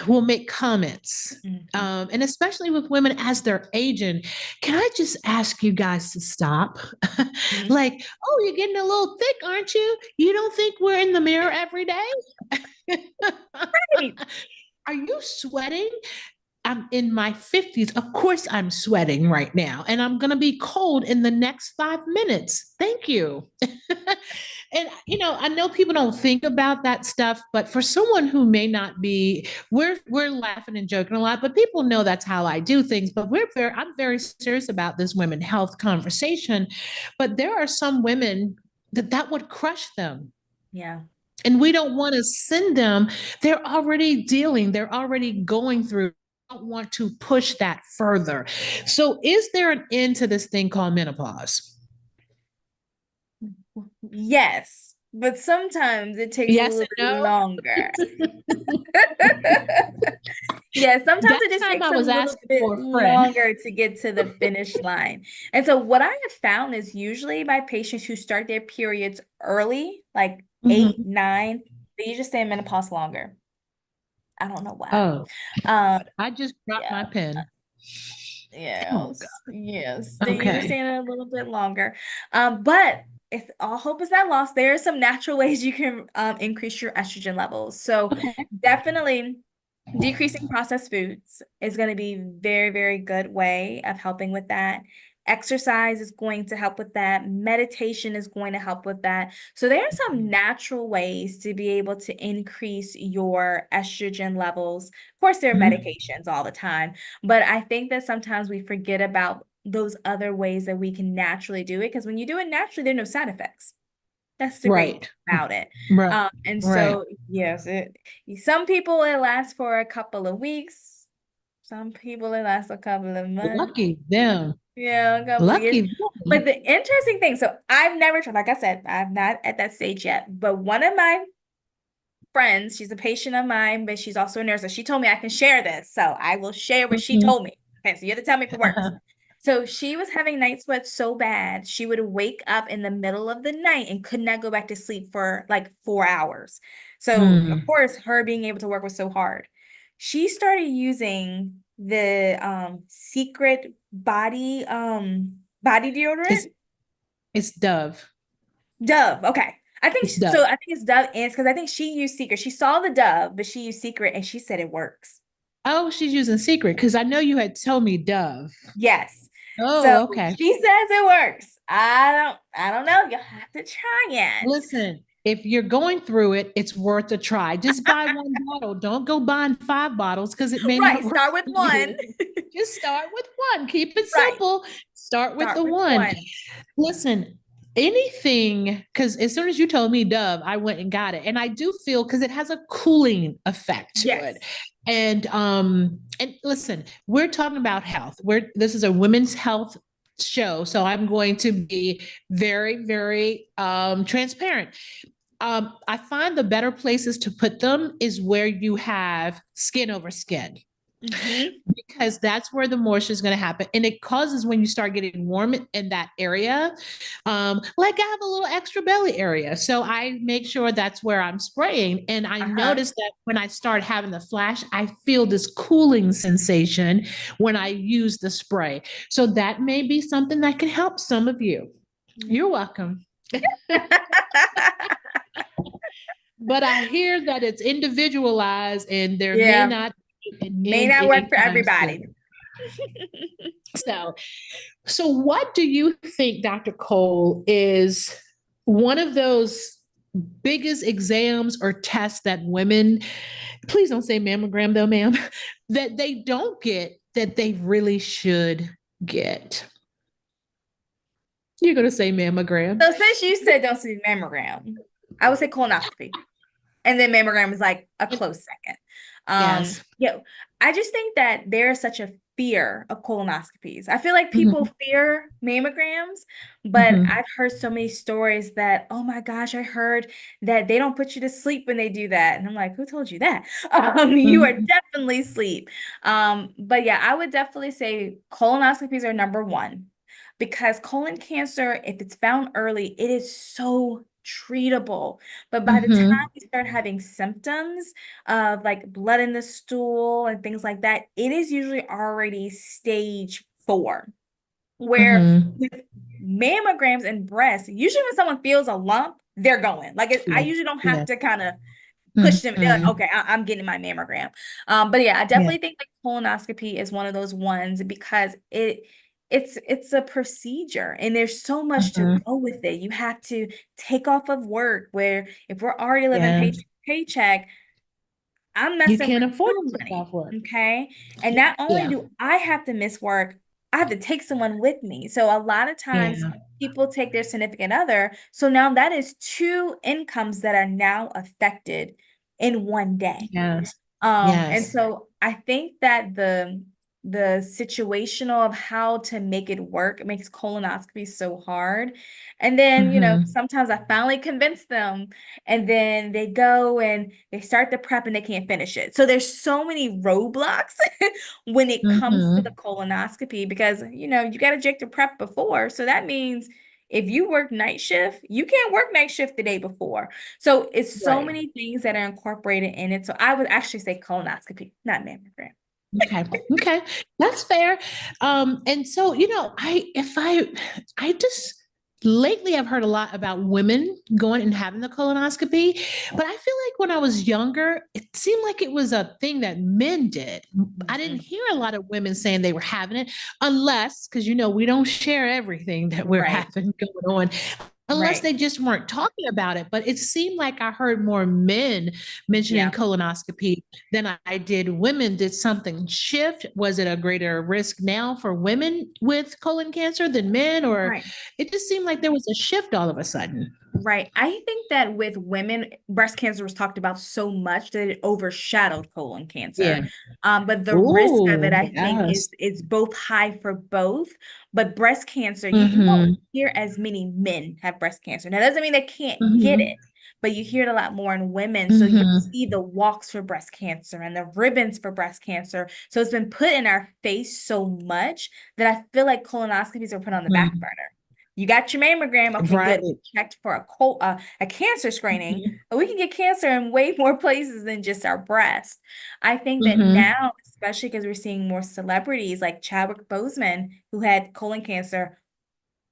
will make comments. Mhm. And especially with women as they're aging, can I just ask you guys to stop? Mhm. Like, oh, you're getting a little thick, aren't you? You don't think we're in the mirror every day? Right. Are you sweating? I'm in my 50s. Of course, I'm sweating right now, and I'm going to be cold in the next 5 minutes. Thank you. And I know people don't think about that stuff, but for someone who may not be, we're laughing and joking a lot, but people know that's how I do things. But I'm very serious about this women health conversation. But there are some women that would crush them. Yeah. And we don't want to send them. They're already going through. Don't want to push that further. So, is there an end to this thing called menopause? Yes. but sometimes it takes a Yes little and bit no. longer. Yeah, sometimes it That just time takes I a was little asking bit for a friend. longer to get to the finish line. And so what I have found is usually my patients who start their periods early, like 8, Mhm. 9, they usually stay in menopause longer. I don't know why. Oh, Um, I just dropped yeah. my pen. Oh Yes, yes. God. They usually Okay. stay in it a little bit longer. But if all hope is not lost, there are some natural ways you can increase your estrogen levels. So Okay. definitely decreasing processed foods is going to be very, very good way of helping with that. Exercise is going to help with that. Meditation is going to help with that. So there are some natural ways to be able to increase your estrogen levels. Of course, there are Mhm. medications all the time, but I think that sometimes we forget about those other ways that we can naturally do it because when you do it naturally, there are no side effects. That's the great thing Right. about it. Right. And Right. so, yes, some people it lasts for a couple of weeks. Some people it lasts a couple of months. Lucky them. Yeah, a couple of years. Lucky But them. the interesting thing, so I've never tried, like I said, I'm not at that stage yet. But one of my friends, she's a patient of mine, but she's also a nurse. So she told me I can share this. So I will share what she Mhm. told me. Okay, so you have to tell me if it works. So she was having night sweats so bad, she would wake up in the middle of the night and could not go back to sleep for like 4 hours. So of Mm. course, her being able to work was so hard. She started using the secret body deodorant. It's it's Dove. Dove. Okay. I think It's so. Dove. I think it's Dove and because I think she used Secret. She saw the Dove, but she used Secret and she said it works. Oh, she's using Secret because I know you had told me Dove. Yes. So Oh, okay. she says it works. I don't know. You'll have to try it. Listen, if you're going through it, it's worth a try. Just buy one bottle. Don't go buying 5 bottles because it may not Right. work Start with for one. you. Just start with one. Keep it Right. simple. Start with Start the with one. one. Listen, anything, because as soon as you told me Dove, I went and got it. And I do feel because it has a cooling effect to it. Yes. And listen, we're talking about health. This is a women's health show. So I'm going to be very, very transparent. I find the better places to put them is where you have skin over skin Hmm. because that's where the moisture is going to happen. And it causes when you start getting warm in that area, like I have a little extra belly area. So I make sure that's where I'm spraying. And I Uh-huh. notice that when I start having the flash, I feel this cooling sensation when I use the spray. So that may be something that can help some of you. You're welcome. But I hear that it's individualized and there may Yeah. not May end not work for anytime everybody. soon. So, so what do you think, Dr. Cole, is one of those biggest exams or tests that women, please don't say mammogram though, ma'am, that they don't get that they really should get? You're going to say mammogram. So since you said don't see mammogram, I would say colonoscopy. And then mammogram is like a close second. Yes. Yeah, I just think that there's such a fear of colonoscopies. I feel like people Mhm, fear mammograms, but mhm, I've heard so many stories that, oh my gosh, I heard that they don't put you to sleep when they do that. And I'm like, who told you that? You are mhm. definitely asleep. But yeah, I would definitely say colonoscopies are number one because colon cancer, if it's found early, it is so treatable. But by the time Mhm, you start having symptoms of like blood in the stool and things like that, it is usually already stage 4. Where mhm. with mammograms and breasts, usually when someone feels a lump, they're going. Like I Yeah. usually don't have Yeah. to kind of push them. They're like, Mhm. okay, I'm getting my mammogram. But yeah, I Yeah. definitely think that colonoscopy is one of those ones because it's a procedure and there's so much to Mhm. go with it. You have to take off of work where if we're already living Yeah. paycheck to paycheck, I'm You messing can't with afford food to take money. off work. Okay. And not only Yeah. do I have to miss work, I have to take someone with me. So a lot of times Yeah. people take their significant other. So now that is two incomes that are now affected in one day. Yes. And Yes. so I think that the situational of how to make it work. It makes colonoscopy so hard. And then, Mm-hmm. sometimes I finally convince them, and then they go and they start the prep and they can't finish it. So there's so many roadblocks when it comes to the Mm-hmm. colonoscopy because, you got to take the prep before. So that means if you work night shift, you can't work night shift the day before. So it's so Right. many things that are incorporated in it. So I would actually say colonoscopy, not mammogram. Okay. Okay. That's fair. And so, I just lately I've heard a lot about women going and having the colonoscopy, but I feel like when I was younger, it seemed like it was a thing that men did. I didn't Mhm. hear a lot of women saying they were having it unless, because we don't share everything that we're Right, having going on unless right. they just weren't talking about it. But it seemed like I heard more men mentioning Yeah, colonoscopy than I did women. Did something shift? Was it a greater risk now for women with colon cancer than men? Or right. it just seemed like there was a shift all of a sudden. Right. I think that with women, breast cancer was talked about so much that it overshadowed colon cancer. Yeah. But the risk of it, Oh, I think, is yes. is both high for both. But breast cancer, you won't Mm-hmm. hear as many men have breast cancer. Now, that doesn't mean they can't get Mm-hmm. it, but you hear it a lot more in women. So you'll Mm-hmm. see the walks for breast cancer and the ribbons for breast cancer. So it's been put in our face so much that I feel like colonoscopies are put on the back burner. You got your mammogram. Okay, Right. good. We checked for a cancer screening, Mm-hmm. but we can get cancer in way more places than just our breast. I think that Mm-hmm. now, especially because we're seeing more celebrities like Chadwick Boseman, who had colon cancer,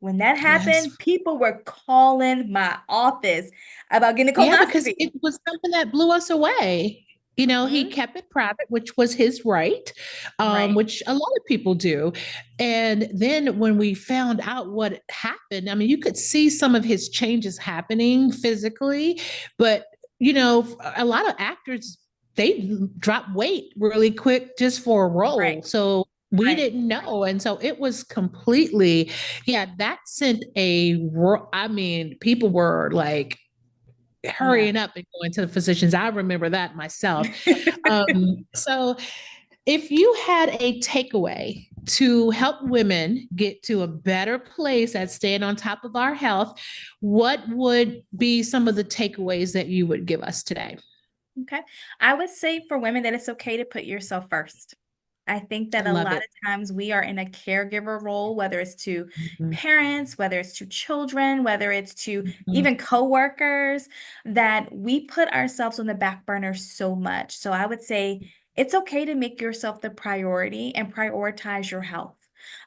when that Yes. happened, people were calling my office about getting a Yeah, because colonoscopy. it was something that blew us away. He Mhm. kept it private, which was his right, Right, which a lot of people do. And then when we found out what happened, I mean, you could see some of his changes happening physically, but a lot of actors they drop weight really quick just for a right, role. So we right. didn't know. And so it was completely, yeah, that sent I mean, people were like, Yeah. hurrying up and going to the physicians. I remember that myself. So, if you had a takeaway to help women get to a better place at staying on top of our health, what would be some of the takeaways that you would give us today? Okay. I would say for women that it's okay to put yourself first. I think I that a love lot it. of times we are in a caregiver role, whether it's to Mhm, parents, whether it's to children, whether it's to mhm, even coworkers, that we put ourselves on the back burner so much. So I would say it's okay to make yourself the priority and prioritize your health.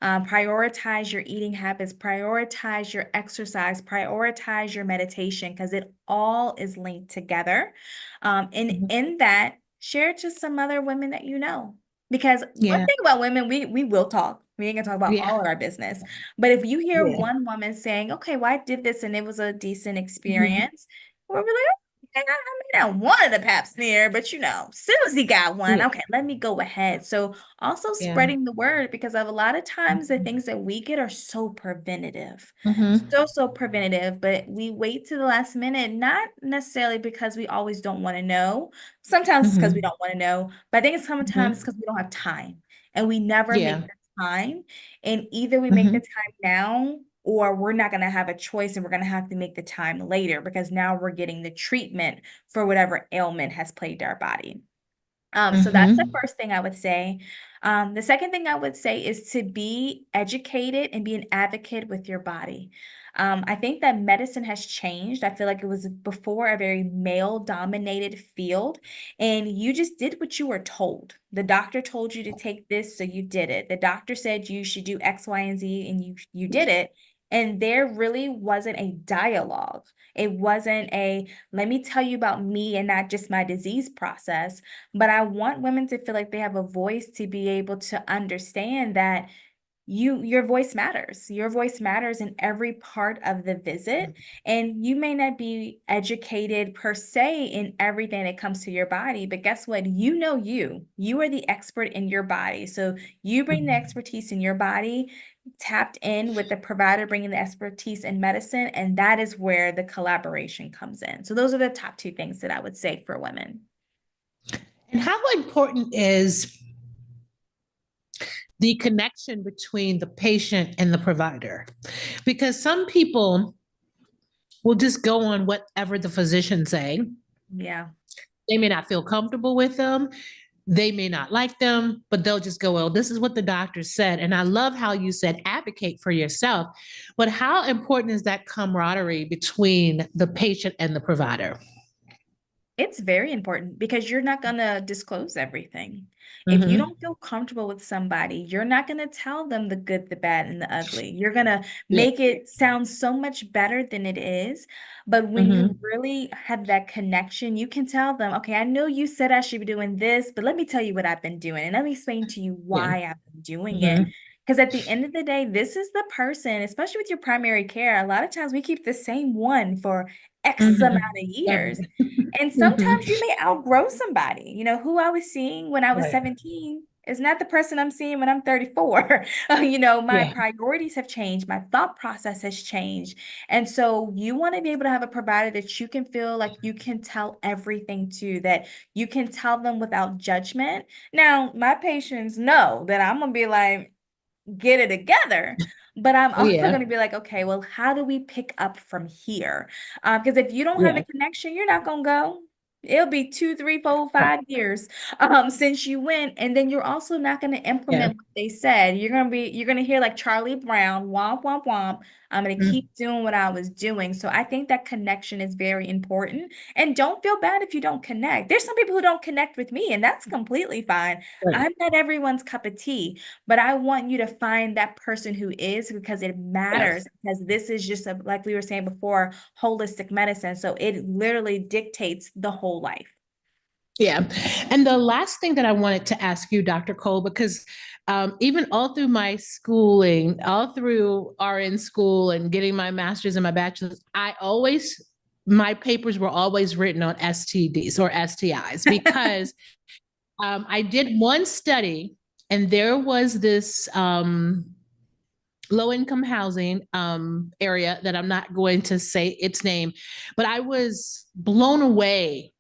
Prioritize your eating habits, prioritize your exercise, prioritize your meditation, because it all is linked together. And mhm. in that, share it to some other women that you know. Because one Yeah. thing about women, we will talk. We ain't gonna talk about Yeah. all of our business. But if you hear Yeah. one woman saying, okay, well, I did this and it was a decent Mhm, experience, we'll be like, okay, I mean, I wanted a pap smear, but as soon as he got one, yeah. okay, let me go ahead. So also Yeah. spreading the word because of a lot of times the things that we get are so preventative. Mhm, So preventative, but we wait to the last minute, not necessarily because we always don't want to know. Sometimes it's because we mhm, don't want to know, but I think it's sometimes mhm. because we don't have time and we never make Yeah. the time. And either we make the Mhm, time now or we're not going to have a choice and we're going to have to make the time later because now we're getting the treatment for whatever ailment has plagued our body. So that's the mhm, first thing I would say. The second thing I would say is to be educated and be an advocate with your body. I think that medicine has changed. I feel like it was before a very male dominated field, and you just did what you were told. The doctor told you to take this, so you did it. The doctor said you should do X, Y, and Z, and you did it. And there really wasn't a dialogue. It wasn't a let me tell you about me and not just my disease process. But I want women to feel like they have a voice to be able to understand that your voice matters. Your voice matters in every part of the visit. And you may not be educated per se in everything that comes to your body, but guess what? You are the expert in your body. So you bring the mhm. expertise in your body, tapped in with the provider bringing the expertise in medicine. And that is where the collaboration comes in. So those are the top two things that I would say for women. And how important is the connection between the patient and the provider. Because some people will just go on whatever the physician's saying. Yeah. They may not feel comfortable with them. They may not like them, but they'll just go, well, this is what the doctor said. And I love how you said advocate for yourself. But how important is that camaraderie between the patient and the provider? It's very important because you're not going to disclose everything. If you Mm-hmm. don't feel comfortable with somebody, you're not going to tell them the good, the bad, and the ugly. You're going to Yeah. make it sound so much better than it is. But when you Mm-hmm. really have that connection, you can tell them, okay, I know you said I should be doing this, but let me tell you what I've been doing. And let me explain to you Yeah. why I've been doing it. Mm-hmm. Because at the end of the day, this is the person, especially with your primary care. A lot of times we keep the same one for X amount Mm-hmm. of years. And sometimes Mm-hmm. you may outgrow somebody. You know, who I was seeing when I was Right. 17 is not the person I'm seeing when I'm 34. My Yeah. priorities have changed, my thought process has changed. And so you want to be able to have a provider that you can feel like you can tell everything to, that you can tell them without judgment. Now, my patients know that I'm going to be like, get it together. But I'm Oh also yeah. going to be like, okay, well, how do we pick up from here? Because if you don't have a Yeah. connection, you're not going to go. It'll be 2, 3, 4, 5 years since you went, and then you're also not going to Yeah. implement what they said. You're gonna hear like Charlie Brown, womp womp womp. I'm gonna Mm. keep doing what I was doing. So I think that connection is very important. And don't feel bad if you don't connect. There's some people who don't connect with me, and that's completely fine. Right. I'm not everyone's cup of tea. But I want you to find that person who is, because it Yeah. matters, because this is just like we were saying before, holistic medicine. So it literally dictates the whole life. Yeah. And the last thing that I wanted to ask you, Dr. Cole, because even all through my schooling, all through RN school and getting my master's and my bachelor's, my papers were always written on STDs or STIs because I did one study and there was this low income housing area that I'm not going to say its name, but I was blown away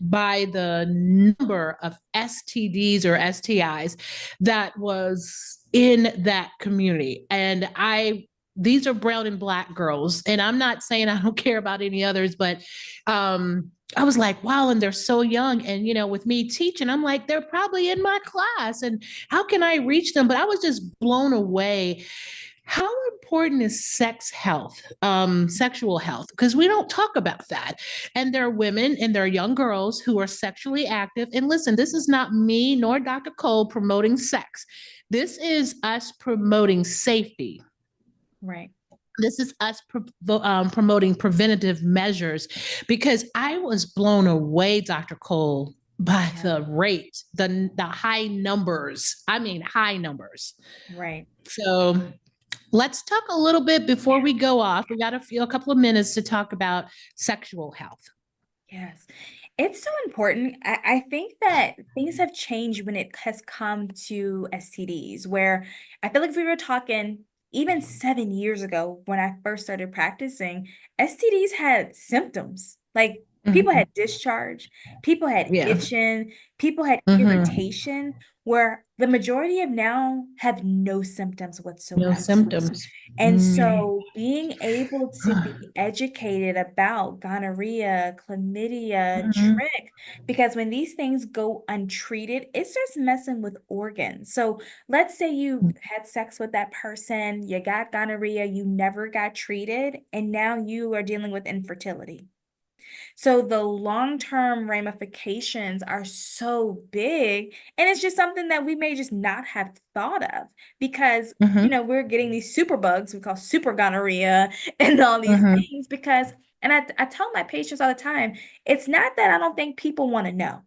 by the number of STDs or STIs that was in that community. And these are brown and black girls. And I'm not saying I don't care about any others, but I was like, wow, and they're so young. And, with me teaching, I'm like, they're probably in my class. And how can I reach them? But I was just blown away. How important is sexual health? Because we don't talk about that. And there are women and there are young girls who are sexually active. And listen, this is not me nor Dr. Cole promoting sex. This is us promoting safety. Right. This is us promoting preventative measures because I was blown away, Dr. Cole, by Yeah. the rate, the high numbers. I mean, high numbers. Right. So let's talk a little bit before we go off. We got a couple of minutes to talk about sexual health. Yes. It's so important. I think that things have changed when it has come to STDs, where I feel like if we were talking even 7 years ago when I first started practicing, STDs had symptoms. Like people Mhm. had discharge, people had Yeah. itching, people had Mhm. irritation, where the majority of now have no symptoms No whatsoever. symptoms. And Mm. so being able to be educated about gonorrhea, chlamydia, Mhm. trick, because when these things go untreated, it starts messing with organs. So let's say you had sex with that person, you got gonorrhea, you never got treated, and now you are dealing with infertility. So the long-term ramifications are so big, and it's just something that we may just not have thought of because, Mhm. we're getting these super bugs we call super gonorrhea and all these Mhm. things because, and I tell my patients all the time, it's not that I don't think people want to know.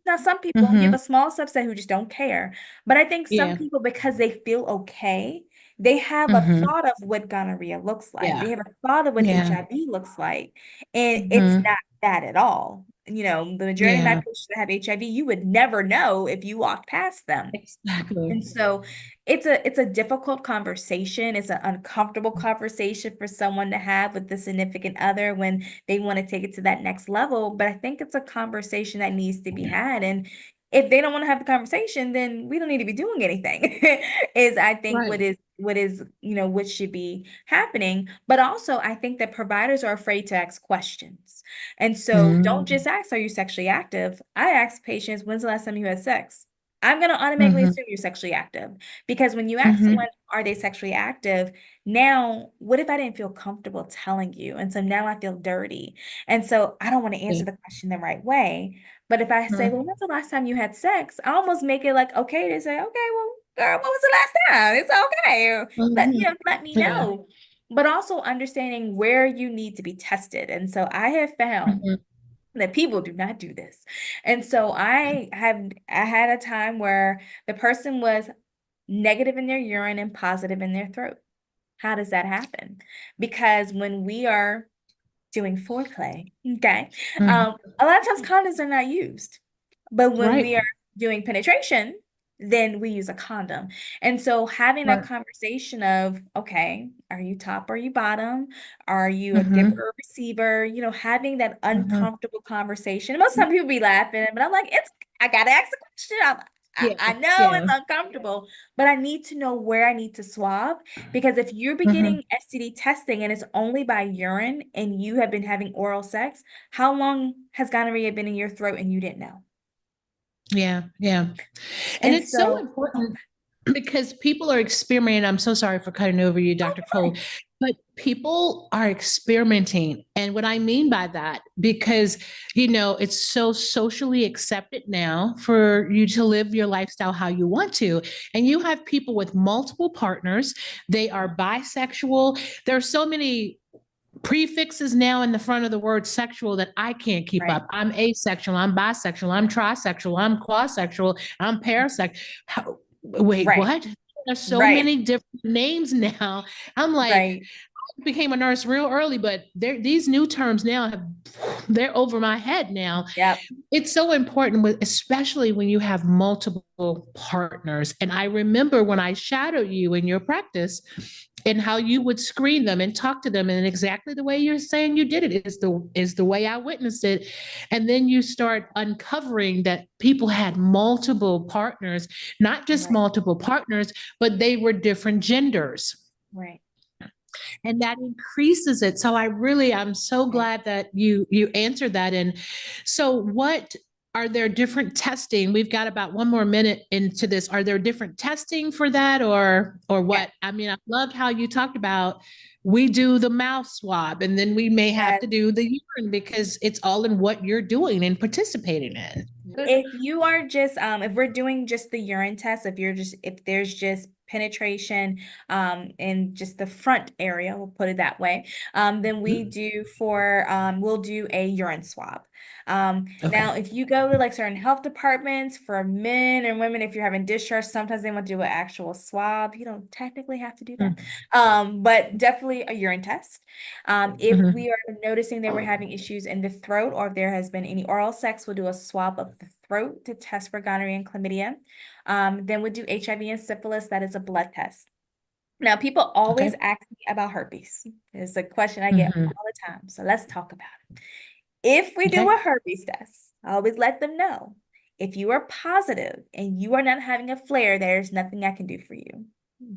Now, some people, you have Mhm. a small subset who just don't care. But I think some Yeah. people, because they feel okay, they have a Mhm. thought of what gonorrhea looks like. They Yeah. have a thought of what Yeah. HIV looks like. And it's Mhm. not that at all. The majority of my Yeah. patients that have HIV, you would never know if you walked past them. Exactly. And so it's a difficult conversation. It's an uncomfortable conversation for someone to have with the significant other when they want to take it to that next level. But I think it's a conversation that needs to be had. And if they don't want to have the conversation, then we don't need to be doing anything. Is I think Right. what is, what should be happening. But also I think that providers are afraid to ask questions. And so don't Mm-hmm. just ask, are you sexually active? I ask patients, when's the last time you had sex? I'm going to automatically Mm-hmm. assume you're sexually active, because when you ask Mm-hmm. someone, are they sexually active? Now, what if I didn't feel comfortable telling you? And so now I feel dirty. And so I don't want to Yeah. answer the question the right way. But if I say, well, Mm-hmm. when's the last time you had sex? I almost make it like, okay, to say, okay, well, girl, when was the last time? It's okay. Or let me Yeah. know. But also understanding where you need to be tested. And so I have found Mm-hmm. that people do not do this. And so I had a time where the person was negative in their urine and positive in their throat. How does that happen? Because when we are doing foreplay, okay, a lot of times condoms are not used. But when Right. we are doing penetration, then we use a condom. And so having that Right. conversation of, okay, are you top or are you bottom? Are you a giver Mm-hmm. or receiver? Having that Mm-hmm. uncomfortable conversation. Most time people be laughing, but I'm like, I gotta ask the question. Yeah. I know Yeah. it's uncomfortable, but I need to know where I need to swab, because if you're be Mm-hmm. getting STD testing and it's only by urine and you have been having oral sex, how long has gonorrhea been in your throat and you didn't know? Yeah. Yeah. And And it's so so, important because people are experimenting. I'm so sorry for cutting over you, oh, Dr. you're Cole, fine. but people are experimenting. And what I mean by that, because, it's so socially accepted now for you to live your lifestyle how you want to. And you have people with multiple partners, they are bisexual. There are so many prefixes now in the front of the word sexual that I can't keep Right, up. I'm asexual, I'm bisexual, I'm trisexual, I'm quasexual, I'm pansexual. Wait, right, what? There's so right, many different names now. I'm like, right. I became a nurse real early, but these new terms now they're over my head now. Yep. It's so important, especially when you have multiple partners. And I remember when I shadowed you in your practice and how you would screen them and talk to them, and exactly the way you're saying you did it is the way I witnessed it. And then you start uncovering that people had multiple partners, not just Right, multiple partners, but they were different genders, right, and that increases it. So I'm so right. glad that you answered that. And so what are there different testing? We've got about one more minute into this. Are there different testing for that, or Yes, what? I mean, I loved how you talked about we do the mouth swab and then we may have yes. to do the urine, because it's all in what you're doing and participating in. If you are just if we're doing just the urine test, if there's just penetration in just the front area, we'll put it that way, then we'll do a urine swab. Okay. Now if you go to like certain health departments for men and women, if you're having discharge, sometimes they want to do an actual swab. You don't technically have to do that. But definitely a urine test. If Mm-hmm. we are noticing that we're having issues in the throat, or if there has been any oral sex, we'll do a swab of the throat to test for gonorrhea and chlamydia. Then we'll do HIV and syphilis. That is a blood test. Now, people always Okay. ask me about herpes. It's a question I get Mm-hmm. all the time. So let's talk about it. If we do Okay. a herpes test, I always let them know, if you are positive and you are not having a flare, there's nothing I can do for you.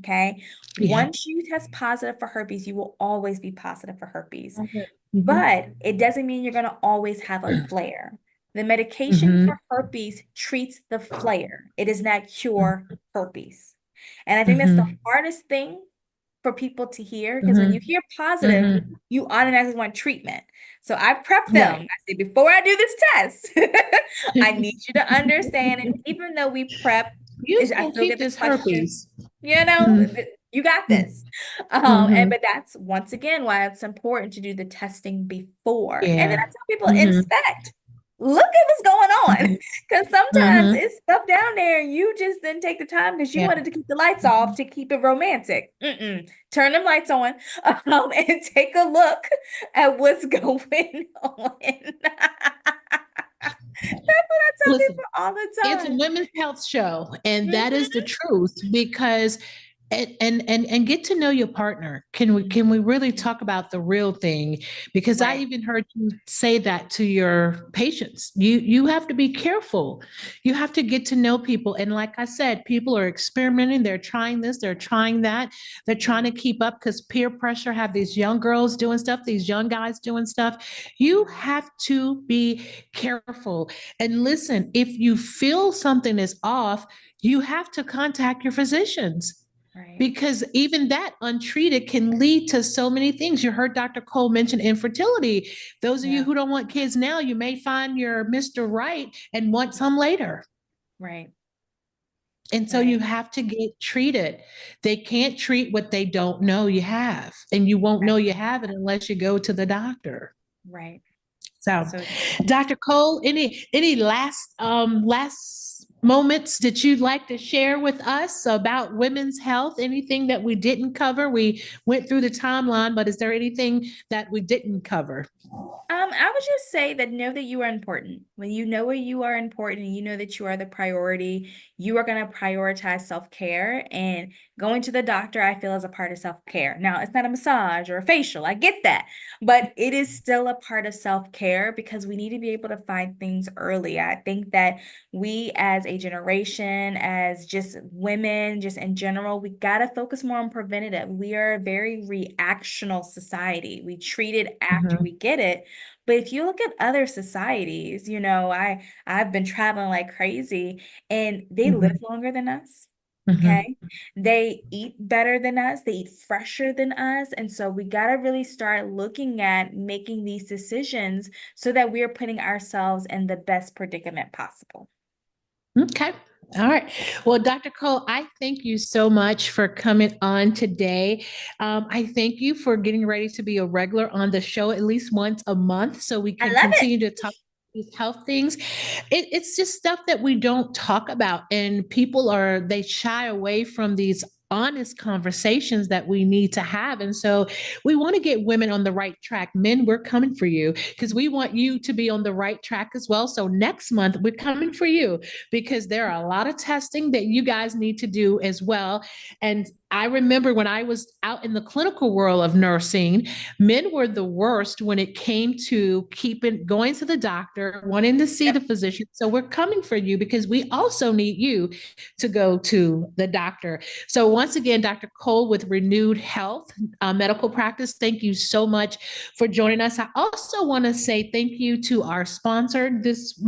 Okay. Yeah. Once you test positive for herpes, you will always be positive for herpes. Okay. But it doesn't mean you're going to always have a flare. The medication Mm-hmm. for herpes treats the flare. It does not cure herpes. And I think that's the Mm-hmm. hardest thing for people to hear, because when you Mm-hmm. hear positive, Mm-hmm. you automatically want treatment. So I prep them. Right. I say, before I do this test, I need you to understand. And even though we prep, You I can still keep get the this question, herpes. th- you got this. Mm-hmm. But that's once again why it's important to do the testing before. And then I Yeah. tell people, Mm-hmm. inspect. Look at what's going on. Because sometimes Mm-hmm. it's stuff down there. You just didn't take the time because you Yeah. wanted to keep the lights off to keep it romantic. Turn them lights on, and take a look at what's going on. That's what I tell Listen, people all the it's a time. women's health show, and that is the Mhm. truth, because and get to know your partner. Can we really talk about the real thing? Because I Right. even heard you say that to your patients. You have to be careful. You have to get to know people. And like I said, people are experimenting. They're trying this, they're trying that. They're trying to keep up because peer pressure have these young girls doing stuff, these young guys doing stuff. You have to be careful. And listen, if you feel something is off, you have to contact your physicians. Right. Because even that untreated can lead to so many things. You heard Dr. Cole mention infertility. Those of you Yeah. who don't want kids now, you may find your Mr. Right and want some later. Right. And so Right. you have to get treated. They can't treat what they don't know you have. And you won't know you have it unless you go to the doctor. Right. So, So Dr. Cole, any last moments that you'd like to share with us about women's health? Anything that we didn't cover? We went through the timeline, but is there anything that we didn't cover? I would just say that know that you are important. When you know what you are important and you know that you are the priority, you are going to prioritize self-care. And going to the doctor, I feel, is a part of self-care. Now, it's not a massage or a facial. I get that. But it is still a part of self-care because we need to be able to find things early. I think that we as a generation, as just women, just in general, we got to focus more on preventative. We are a very reactional society. We treat it after we get it. But if you look at other societies, I've been traveling like crazy and they live longer than us. Okay. They eat better than us. They eat fresher than us. And so we got to really start looking at making these decisions so that we're putting ourselves in the best predicament possible. Okay. All right. Well, Dr. Cole, I thank you so much for coming on today. I thank you for getting ready to be a regular on the show at least once a month so we I can love it. continue to talk these health things. It's just stuff that we don't talk about, and they shy away from these honest conversations that we need to have. And so we want to get women on the right track. Men, we're coming for you because we want you to be on the right track as well. So next month, we're coming for you because there are a lot of testing that you guys need to do as well. And I remember when I was out in the clinical world of nursing, men were the worst when it came to going to the doctor, wanting to see the physician. So we're coming for you because we also need you to go to the doctor. So once again, Dr. Cole with Renewed Health Medical Practice, thank you so much for joining us. I also want to say thank you to our sponsor this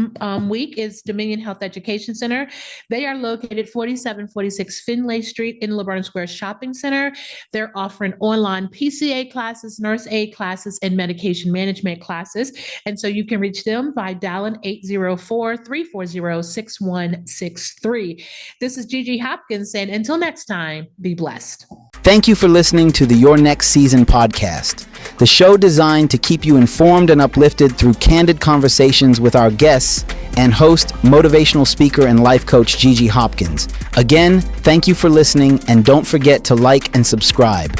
week is Dominion Health Education Center. They are located 4746 Finlay Street in LeBron Square Shopping Center. They're offering online PCA classes, nurse aid classes, and medication management classes. And so you can reach them by dialing 804-340-6163. This is Gigi Hopkins saying until next time, be blessed. Thank you for listening to the Your Next Season podcast, the show designed to keep you informed and uplifted through candid conversations with our guests and host, motivational speaker, and life coach Gigi Hopkins. Again, thank you for listening, and don't forget to like and subscribe.